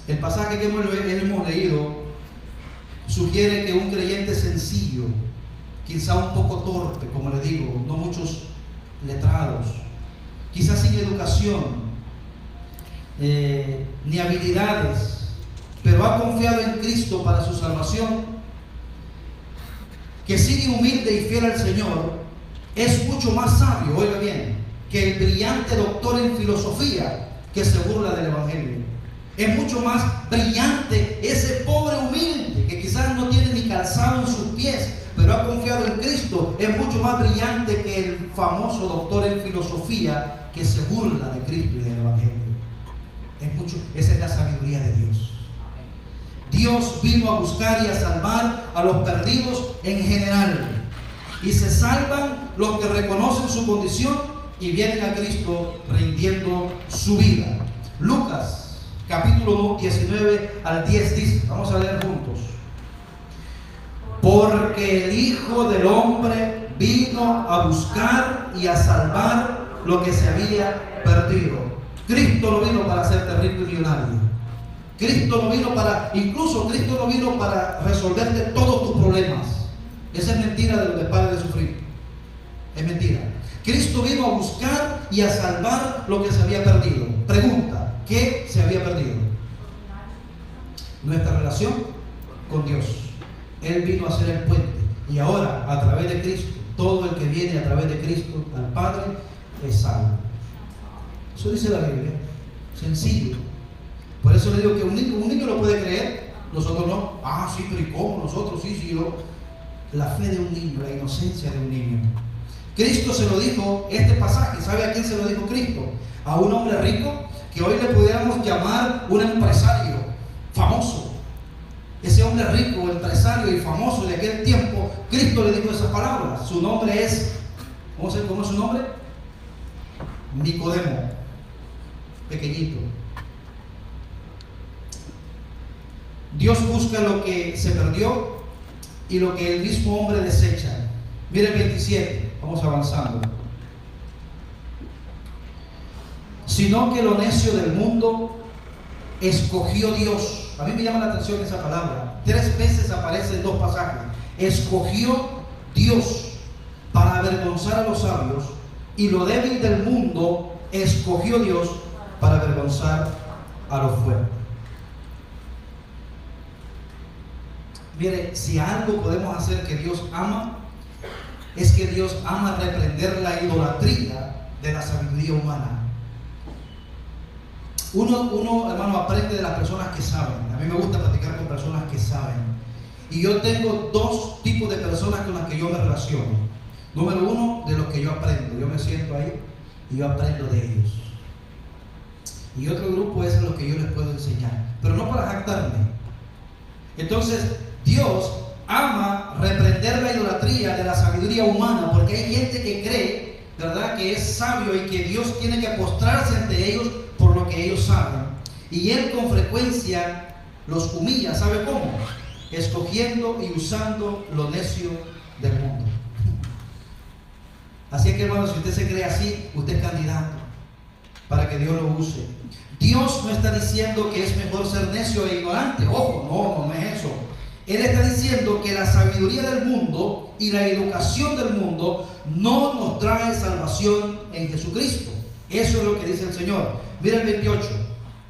El pasaje que hemos leído sugiere que un creyente sencillo, quizá un poco torpe, como le digo, no muchos letrados, quizás sin educación, ni habilidades, pero ha confiado en Cristo para su salvación, que sigue humilde y fiel al Señor, es mucho más sabio, oiga bien, que el brillante doctor en filosofía que se burla del Evangelio. Es mucho más brillante ese pobre humilde que quizás no tiene ni calzado en sus pies, pero ha confiado en Cristo. Es mucho más brillante que el famoso doctor en filosofía que se burla de Cristo y del Evangelio. Esa es la sabiduría de Dios. Dios vino a buscar y a salvar a los perdidos en general. Y se salvan los que reconocen su condición y vienen a Cristo rindiendo su vida. Lucas capítulo 19 al 10 dice, vamos a leer juntos: porque el Hijo del Hombre vino a buscar y a salvar lo que se había perdido. Cristo no vino para hacerte rico y millonario. Cristo no vino incluso Cristo no vino para resolverte todos tus problemas. Esa es mentira de los que paren de sufrir. Es mentira. Cristo vino a buscar y a salvar lo que se había perdido. Pregunta: ¿qué se había perdido? Nuestra relación con Dios. Él vino a ser el puente. Y ahora, a través de Cristo, todo el que viene a través de Cristo al Padre es salvo. Eso dice la Biblia. Sencillo. Por eso le digo que un niño lo puede creer, nosotros no. Ah, sí, pero ¿y cómo? Nosotros sí, yo. La fe de un niño, la inocencia de un niño. Cristo se lo dijo, este pasaje, ¿sabe a quién se lo dijo Cristo? A un hombre rico que hoy le pudiéramos llamar un empresario famoso. Ese hombre rico, empresario y famoso de aquel tiempo, Cristo le dijo esas palabras. Su nombre es, ¿cómo es su nombre? Nicodemo, pequeñito. Dios busca lo que se perdió y lo que el mismo hombre desecha. Mire el 27, vamos avanzando. Sino que lo necio del mundo escogió Dios. A mí me llama la atención esa palabra. 3 veces aparece en 2 pasajes. Escogió Dios para avergonzar a los sabios, y lo débil del mundo escogió Dios para avergonzar a los fuertes. Mire, si algo podemos hacer que Dios ama, es que Dios ama reprender la idolatría de la sabiduría humana. Uno, hermano, aprende de las personas que saben. A mí me gusta platicar con personas que saben. Y yo tengo 2 tipos de personas con las que yo me relaciono. Número 1, de los que yo aprendo. Yo me siento ahí y yo aprendo de ellos. Y otro grupo es los que yo les puedo enseñar, pero no para jactarme. Entonces, Dios ama reprender la idolatría de la sabiduría humana, porque hay gente que cree, ¿verdad?, que es sabio y que Dios tiene que postrarse ante ellos por lo que ellos saben. Y Él con frecuencia los humilla. ¿Sabe cómo? Escogiendo y usando lo necio del mundo. Así que, hermano, si usted se cree así, usted es candidato para que Dios lo use. Dios no está diciendo que es mejor ser necio e ignorante. Ojo, no es eso. Él está diciendo que la sabiduría del mundo y la educación del mundo no nos trae salvación en Jesucristo. Eso es lo que dice el Señor. Mira el 28.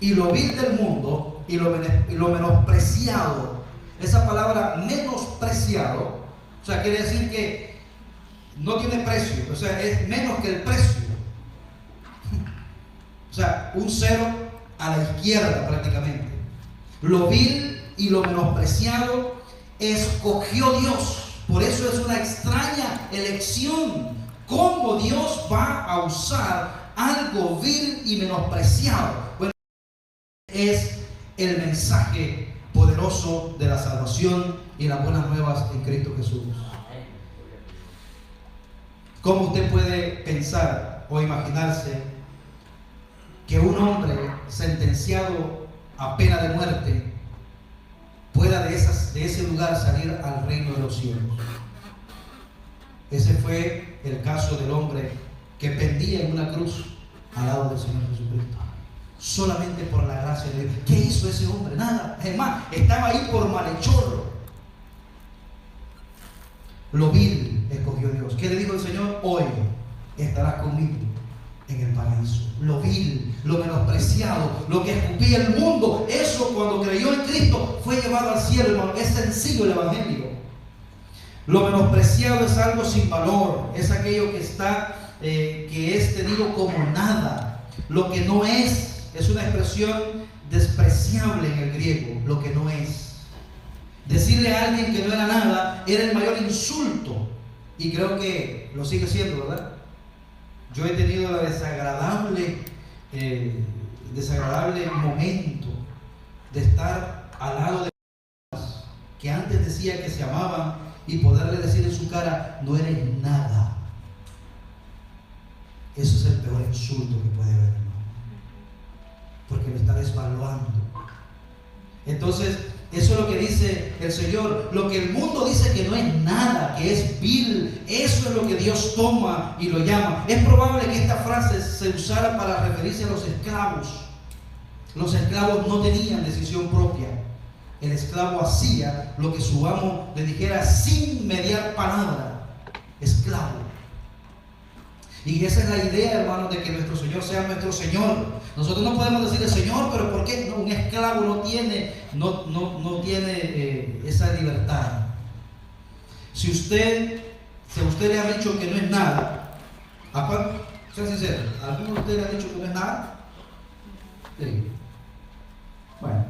Y lo vil del mundo y lo menospreciado. Esa palabra menospreciado, o sea, quiere decir que no tiene precio, o sea, es menos que el precio. O sea, un 0 a la izquierda prácticamente. Lo vil y lo menospreciado escogió Dios. Por eso es una extraña elección. ¿Cómo Dios va a usar algo vil y menospreciado? Bueno, es el mensaje poderoso de la salvación y las buenas nuevas en Cristo Jesús. ¿Cómo usted puede pensar o imaginarse que un hombre sentenciado a pena de muerte pueda de ese lugar salir al reino de los cielos? Ese fue el caso del hombre que pendía en una cruz al lado del Señor Jesucristo. Solamente por la gracia de Dios. ¿Qué hizo ese hombre? Nada. Es más, estaba ahí por malhechor. Lo vil escogió Dios. ¿Qué le dijo el Señor? Hoy estarás conmigo en el paraíso. Lo vil, lo menospreciado, lo que escupía el mundo, eso cuando creyó en Cristo fue llevado al cielo, hermano. Es sencillo el evangelio. Lo menospreciado es algo sin valor, es aquello que es tenido como nada. Lo que no es una expresión despreciable en el griego, lo que no es. Decirle a alguien que no era nada era el mayor insulto, y creo que lo sigue siendo, ¿verdad? Yo he tenido el desagradable momento de estar al lado de personas que antes decía que se amaban y poderle decir en su cara: no eres nada. Eso es el peor insulto que puede haber, hermano, porque lo está desvaluando. Entonces, eso es lo que dice el Señor. Lo que el mundo dice que no es nada, que es vil, eso es lo que Dios toma y lo llama. Es probable que esta frase se usara para referirse a los esclavos. Los esclavos no tenían decisión propia. El esclavo hacía lo que su amo le dijera sin mediar palabra. Esclavo. Y esa es la idea, hermano, de que nuestro Señor sea nuestro Señor. Nosotros no podemos decirle Señor, pero ¿por qué? No, un esclavo no tiene esa libertad. Si a usted le ha dicho que no es nada, ¿a cuál? Sea sincero, ¿a alguno de ustedes le ha dicho que no es nada? Sí. Bueno,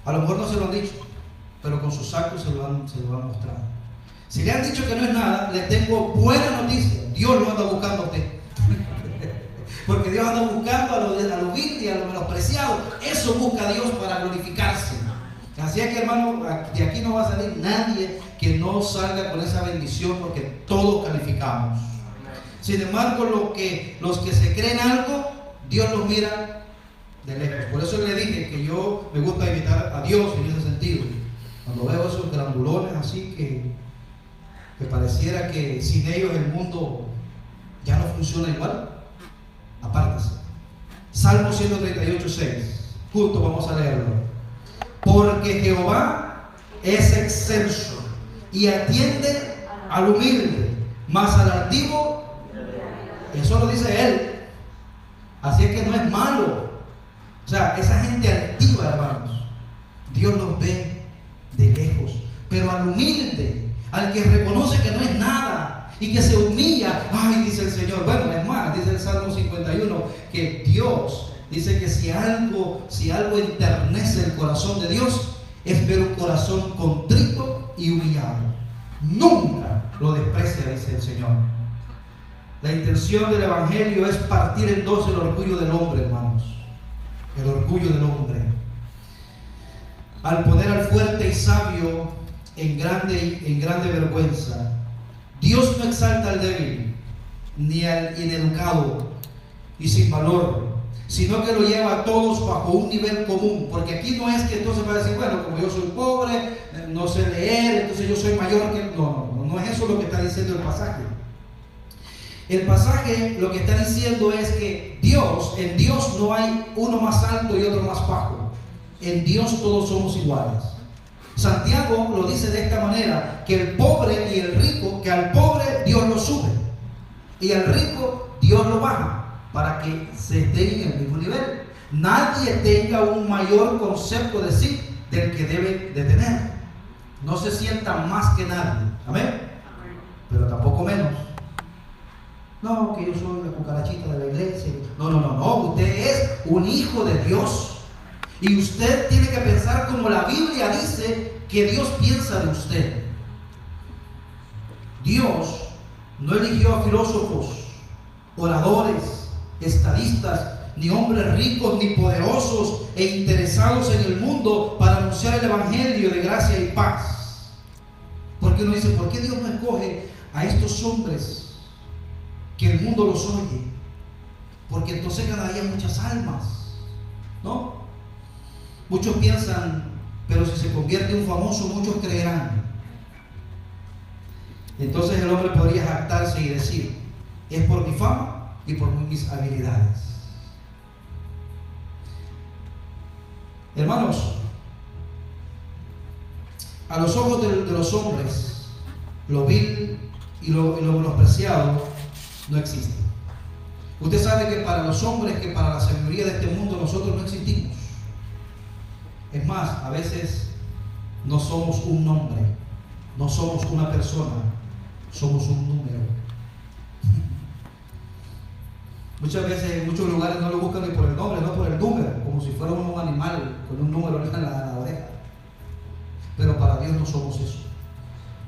a lo mejor no se lo han dicho, pero con sus actos se lo han mostrado. Si le han dicho que no es nada, le tengo buena noticia: Dios lo anda buscando a usted. Porque Dios anda buscando a lo vil y a lo menospreciado. Eso busca Dios para glorificarse. Así es que, hermano, de aquí no va a salir nadie que no salga con esa bendición, porque todos calificamos. Sin embargo, los que se creen algo, Dios los mira de lejos. Por eso le dije que yo me gusta imitar a Dios en ese sentido. Cuando veo esos grandulones así que pareciera que sin ellos el mundo ya no funciona igual, apártese. Salmo 138:6, juntos vamos a leerlo. Porque Jehová es excelso y atiende al humilde, mas al altivo, eso lo dice él. Así es que no es malo. O sea, esa gente altiva, hermanos, Dios los ve de lejos. Pero al humilde, al que reconoce que no es nada y que se humilla, ay, dice el Señor. Bueno, es más, dice el Salmo 51 que Dios dice que si algo enternece el corazón de Dios, es ver un corazón contrito y humillado. Nunca lo desprecia, dice el Señor. La intención del Evangelio es partir en dos el orgullo del hombre, hermanos. El orgullo del hombre. Al poner al fuerte y sabio en grande vergüenza. Dios no exalta al débil, ni al ineducado y sin valor, sino que lo lleva a todos bajo un nivel común. Porque aquí no es que entonces va a decir, bueno, como yo soy pobre, no sé leer, entonces yo soy mayor que... No es eso lo que está diciendo el pasaje. El pasaje lo que está diciendo es que en Dios no hay uno más alto y otro más bajo. En Dios todos somos iguales. Santiago lo dice de esta manera, que el pobre y el rico, que al pobre Dios lo sube y al rico Dios lo baja, para que se estén en el mismo nivel. Nadie tenga un mayor concepto de sí del que debe de tener. No se sienta más que nadie, amén, pero tampoco menos. No, que yo soy la cucarachita de la iglesia. No, usted es un hijo de Dios. Y usted tiene que pensar como la Biblia dice que Dios piensa de usted. Dios no eligió a filósofos, oradores, estadistas, ni hombres ricos, ni poderosos e interesados en el mundo para anunciar el Evangelio de gracia y paz. Porque uno dice, ¿por qué Dios no escoge a estos hombres que el mundo los oye? Porque entonces ganaría muchas almas, ¿no? Muchos piensan, pero si se convierte en un famoso, muchos creerán. Entonces el hombre podría jactarse y decir, es por mi fama y por mis habilidades. Hermanos, a los ojos de los hombres, lo vil y lo menospreciado no existe. Usted sabe que para los hombres, que para la sabiduría de este mundo, nosotros no existimos. Es más, a veces no somos un nombre, no somos una persona, somos un número. Muchas veces en muchos lugares no lo buscan ni por el nombre, no por el número, como si fuera un animal con un número en la oreja. Pero para Dios no somos eso.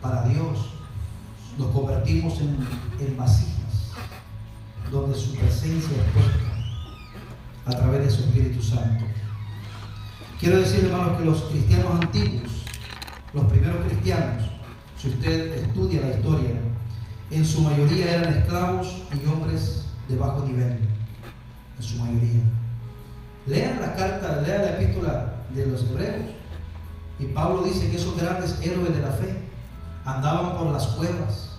Para Dios nos convertimos en vasijas donde su presencia es puesta a través de su Espíritu Santo. Quiero decir, hermanos, que los cristianos antiguos, los primeros cristianos, si usted estudia la historia, en su mayoría eran esclavos y hombres de bajo nivel, en su mayoría. Lean la carta, lean la epístola de los hebreos, y Pablo dice que esos grandes héroes de la fe andaban por las cuevas,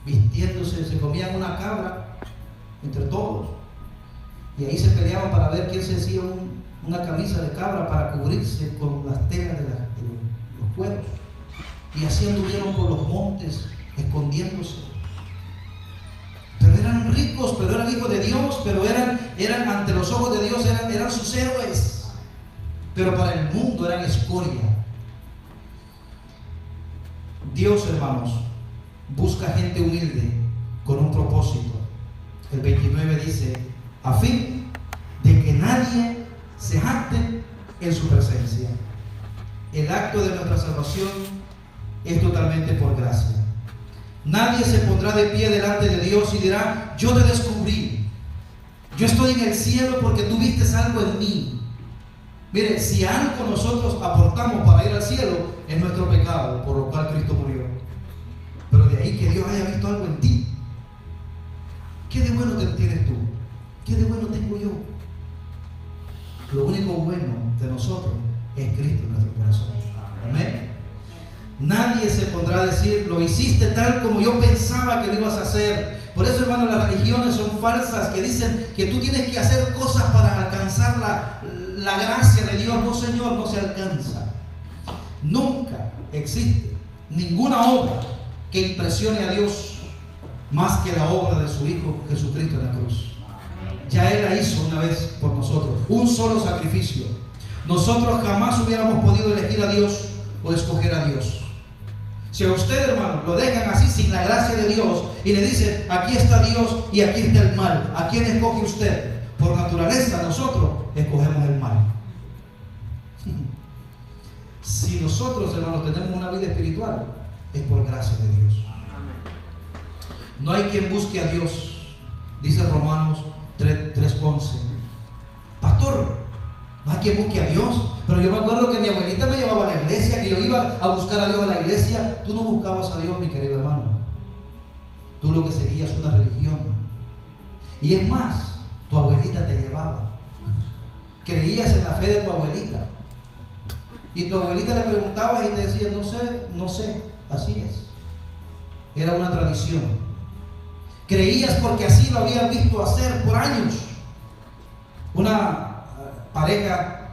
vistiéndose, se comían una cabra entre todos, y ahí se peleaban para ver quién se hacía una camisa de cabra para cubrirse con las telas de los cueros, y así anduvieron por los montes escondiéndose. Pero eran ricos, pero eran hijos de Dios, pero eran ante los ojos de Dios, eran sus héroes, pero para el mundo eran escoria. Dios, hermanos, busca gente humilde con un propósito. El 29 dice: a fin de que nadie se jacte en su presencia. El acto de nuestra salvación es totalmente por gracia. Nadie se pondrá de pie delante de Dios y dirá: yo te descubrí, yo estoy en el cielo porque tú viste algo en mí. Mire, si algo nosotros aportamos para ir al cielo, es nuestro pecado, por lo cual Cristo murió. Pero de ahí que Dios haya visto algo en ti. ¿Qué de bueno tienes tú? ¿Qué de bueno tengo yo? Lo único bueno de nosotros es Cristo en nuestro corazón. Amén. Nadie se pondrá a decir: lo hiciste tal como yo pensaba que lo ibas a hacer. Por eso, hermano, las religiones son falsas, que dicen que tú tienes que hacer cosas para alcanzar la gracia de Dios. No, Señor, no se alcanza. Nunca existe ninguna obra que impresione a Dios más que la obra de su Hijo Jesucristo en la cruz. Ya Él la hizo una vez por nosotros, un solo sacrificio. Nosotros jamás hubiéramos podido elegir a Dios o escoger a Dios. Si a usted, hermano, lo dejan así sin la gracia de Dios y le dicen: aquí está Dios y aquí está el mal, ¿a quién escoge usted? Por naturaleza nosotros escogemos el mal. Si nosotros, hermanos, tenemos una vida espiritual, es por gracia de Dios. No hay quien busque a Dios, dice Romanos 3:11. Pastor, no hay quien busque a Dios. Pero yo me acuerdo que mi abuelita me llevaba a la iglesia, que yo iba a buscar a Dios a la iglesia. Tú no buscabas a Dios, mi querido hermano. Tú lo que seguías es una religión. Y es más, tu abuelita te llevaba. Creías en la fe de tu abuelita. Y tu abuelita le preguntaba y te decía: no sé, así es. Era una tradición. Creías porque así lo habían visto hacer por años. Una pareja,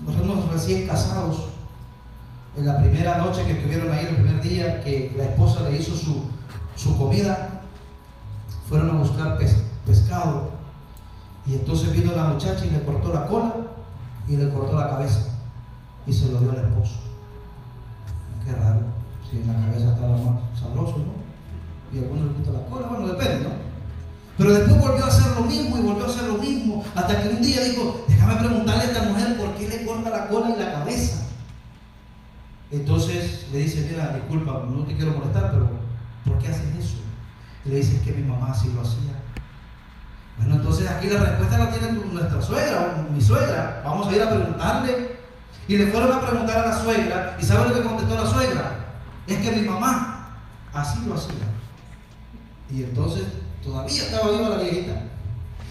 unos recién casados, en la primera noche que estuvieron ahí, el primer día que la esposa le hizo su comida, fueron a buscar pescado, y entonces vino la muchacha y le cortó la cola y le cortó la cabeza y se lo dio al esposo. Qué raro, si en la cabeza estaba más sabroso, ¿no? Y a algunos les gusta la cola, bueno, depende, ¿no? Pero después volvió a hacer lo mismo y volvió a hacer lo mismo, hasta que un día dijo: déjame preguntarle a esta mujer por qué le corta la cola y la cabeza. Entonces le dice: mira, disculpa, no te quiero molestar, pero ¿por qué haces eso? Y le dice: es que mi mamá así lo hacía. Bueno, entonces aquí la respuesta la tiene nuestra suegra, mi suegra. Vamos a ir a preguntarle. Y le fueron a preguntar a la suegra, y ¿sabe lo que contestó la suegra? Es que mi mamá así lo hacía. Y entonces todavía estaba viva la viejita.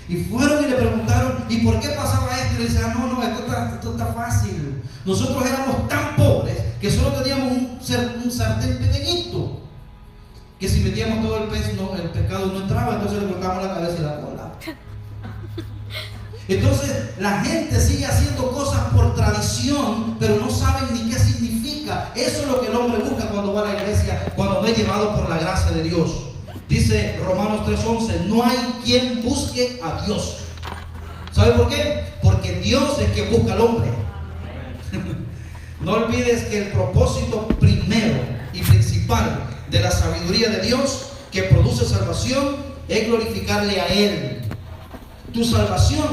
Y fueron y le preguntaron: ¿y por qué pasaba esto? Y le decían: no, esto está fácil. Nosotros éramos tan pobres que solo teníamos un sartén pequeñito, que si metíamos todo el pescado no entraba, entonces le cortábamos la cabeza y la cola. Entonces la gente sigue haciendo cosas por tradición, pero no saben ni qué significa. Eso es lo que el hombre busca cuando va a la iglesia, cuando no es llevado por la gracia de Dios. Dice Romanos 3:11, no hay quien busque a Dios. ¿Sabe por qué? Porque Dios es quien busca al hombre. No olvides que el propósito primero y principal de la sabiduría de Dios que produce salvación es glorificarle a Él. Tu salvación,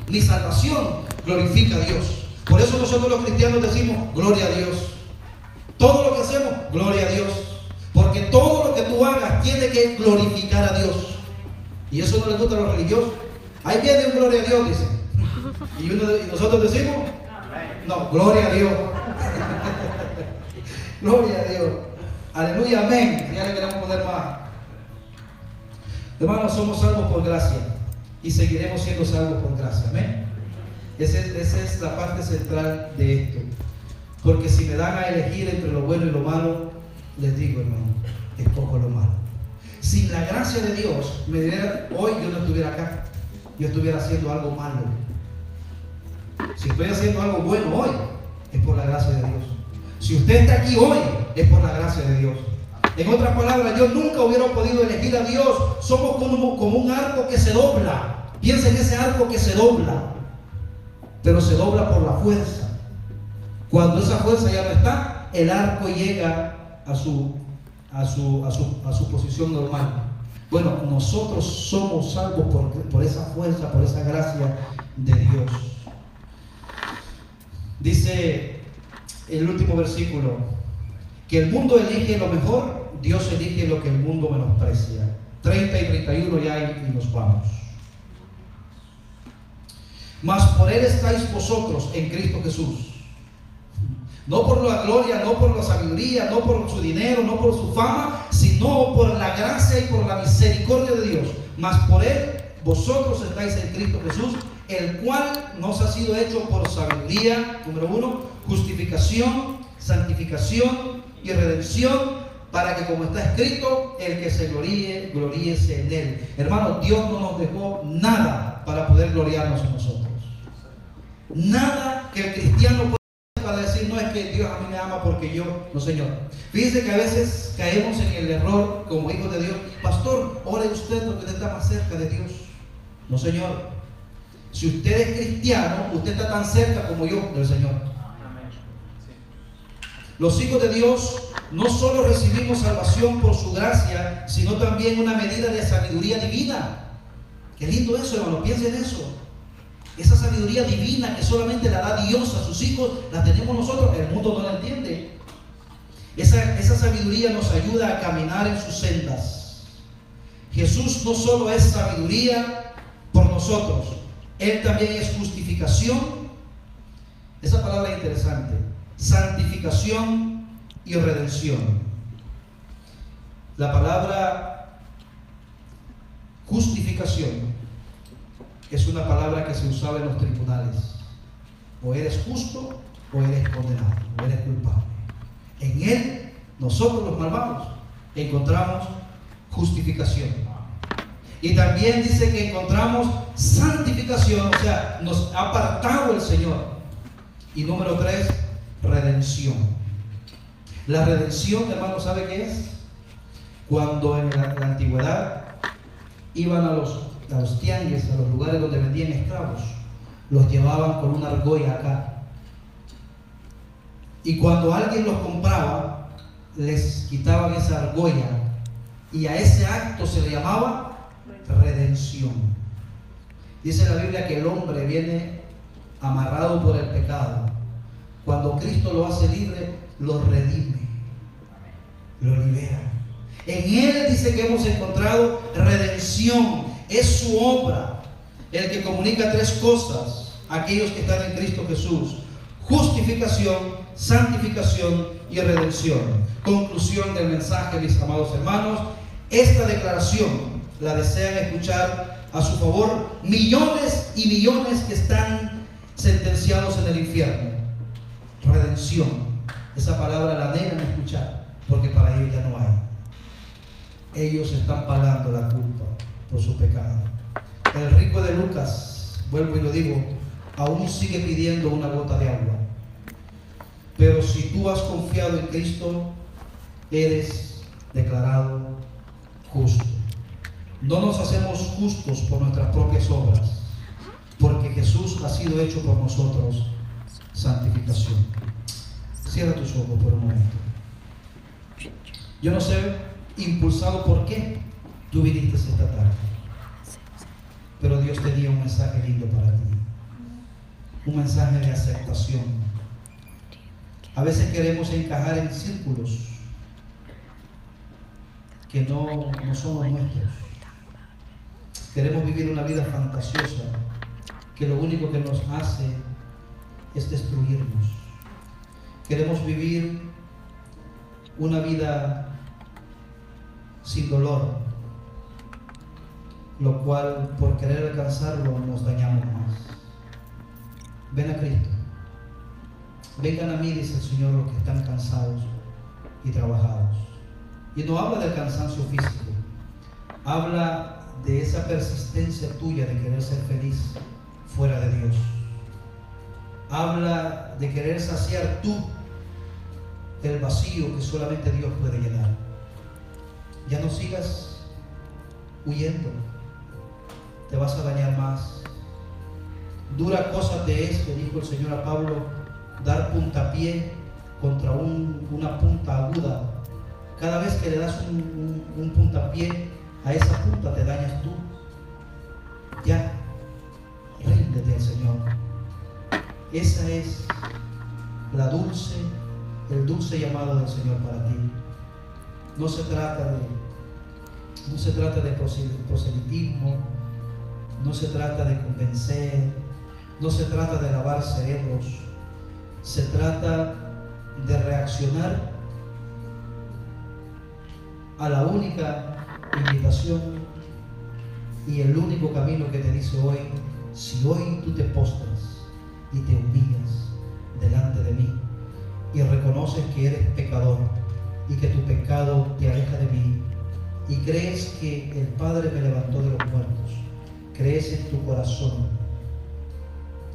mi salvación, glorifica a Dios. Por eso nosotros los cristianos decimos gloria a Dios. Todo lo que hacemos, gloria a Dios. Porque todo lo que tú hagas tiene que glorificar a Dios. Y eso no les gusta a los religiosos. Ahí viene un gloria a Dios, dice. Y nosotros decimos, no, gloria a Dios. Gloria a Dios. Aleluya, amén. Ya le queremos poner más. Hermanos, somos salvos por gracia y seguiremos siendo salvos por gracia, amén. Esa es la parte central de esto. Porque si me dan a elegir entre lo bueno y lo malo, les digo, hermano, es poco lo malo. Sin la gracia de Dios, hoy yo no estuviera acá, yo estuviera haciendo algo malo. Si estoy haciendo algo bueno hoy, es por la gracia de Dios. Si usted está aquí hoy, es por la gracia de Dios. En otras palabras, yo nunca hubiera podido elegir a Dios. Somos como un arco que se dobla. Piensa en ese arco que se dobla, pero se dobla por la fuerza. Cuando esa fuerza ya no está, el arco llega a su posición normal. Bueno, nosotros somos salvos por esa fuerza, por esa gracia de Dios. Dice el último versículo, que el mundo elige lo mejor, Dios elige lo que el mundo menosprecia. 30 y 31 ya y nos vamos. Mas por Él estáis vosotros en Cristo Jesús. No por la gloria, no por la sabiduría, no por su dinero, no por su fama, sino por la gracia y por la misericordia de Dios. Mas por Él vosotros estáis en Cristo Jesús, el cual nos ha sido hecho por sabiduría, número 1, justificación, santificación y redención, para que como está escrito, el que se gloríe, gloríese en Él. Hermanos, Dios no nos dejó nada para poder gloriarnos en nosotros. Nada que el cristiano pueda para decir, no es que Dios a mí me ama porque yo, no, Señor. Fíjense que a veces caemos en el error como hijos de Dios. Pastor, ore usted porque usted está más cerca de Dios. No, Señor. Si usted es cristiano, usted está tan cerca como yo del Señor. Los hijos de Dios no solo recibimos salvación por su gracia, sino también una medida de sabiduría divina. Qué lindo eso, hermano, piensen en eso. Esa sabiduría divina que solamente la da Dios a sus hijos, la tenemos nosotros, el mundo no la entiende. Esa sabiduría nos ayuda a caminar en sus sendas. Jesús no solo es sabiduría por nosotros, Él también es justificación. Esa palabra es interesante. Santificación y redención. La palabra justificación es una palabra que se usaba en los tribunales. O eres justo o eres condenado, o eres culpable. En Él, nosotros los malvados, encontramos justificación. Y también dice que encontramos santificación, o sea, nos ha apartado el Señor. Y número 3, redención. La redención, hermano, ¿sabe qué es? Cuando en la antigüedad iban a los tianguis, a los lugares donde vendían esclavos, los llevaban con una argolla acá. Y cuando alguien los compraba, les quitaban esa argolla. Y a ese acto se le llamaba redención. Dice la Biblia que el hombre viene amarrado por el pecado. Cuando Cristo lo hace libre, lo redime, lo libera. En Él dice que hemos encontrado redención. Es su obra el que comunica 3 cosas a aquellos que están en Cristo Jesús: justificación, santificación y redención. Conclusión del mensaje, mis amados hermanos. Esta declaración la desean escuchar a su favor millones y millones que están sentenciados en el infierno. Redención. Esa palabra la negan escuchar porque para ellos ya no hay. Ellos están pagando la culpa por su pecado. El rico de Lucas, vuelvo y lo digo, aún sigue pidiendo una gota de agua. Pero si tú has confiado en Cristo, eres declarado justo. No nos hacemos justos por nuestras propias obras, porque Jesús ha sido hecho por nosotros santificación. Cierra tus ojos por un momento. Yo no sé, impulsado por qué tú viniste esta tarde, pero Dios tenía un mensaje lindo para ti, un mensaje de aceptación. A veces queremos encajar en círculos que no somos nuestros. Queremos vivir una vida fantasiosa que lo único que nos hace es destruirnos. Queremos vivir una vida sin dolor, lo cual por querer alcanzarlo nos dañamos más. Ven a Cristo. Vengan a mí, dice el Señor, los que están cansados y trabajados. Y no habla del cansancio físico, habla de esa persistencia tuya de querer ser feliz fuera de Dios. Habla de querer saciar tú el vacío que solamente Dios puede llenar. Ya no sigas huyendo, te vas a dañar más. Dura cosa te es, le dijo el Señor a Pablo, dar puntapié contra una punta aguda. Cada vez que le das un puntapié a esa punta te dañas tú. Ya, ríndete al Señor. Esa es el dulce llamado del Señor para ti. No se trata de proselitismo, no se trata de convencer, no se trata de lavar cerebros, se trata de reaccionar a la única invitación y el único camino que te dice hoy: si hoy tú te postras y te humillas delante de mí y reconoces que eres pecador y que tu pecado te aleja de mí y crees que el Padre me levantó de los muertos, crees en tu corazón,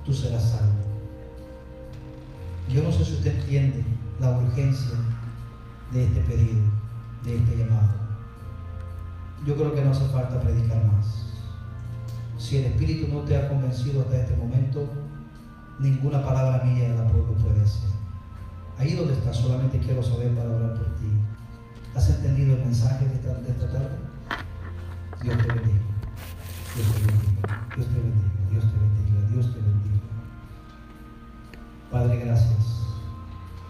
tú serás salvo. Yo no sé si usted entiende la urgencia de este pedido, de este llamado. Yo creo que no hace falta predicar más. Si el Espíritu no te ha convencido hasta este momento, ninguna palabra mía lo puede hacer. Ahí donde estás, solamente quiero saber para orar por ti. ¿Has entendido el mensaje de esta tarde? Dios te bendiga. Dios te bendiga. Dios te bendiga. Dios te bendiga. Dios te bendiga. Padre, gracias.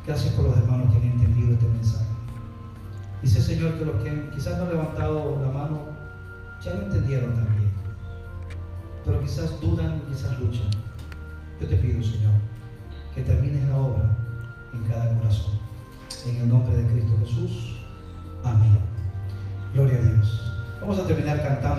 Gracias por los hermanos que han entendido este mensaje. Dice, Señor, que los que quizás no han levantado la mano ya lo entendieron también, pero quizás dudan, quizás luchan. Yo te pido, Señor, que termines la obra en cada corazón. En el nombre de Cristo Jesús. Amén. Gloria a Dios. Vamos a terminar cantando.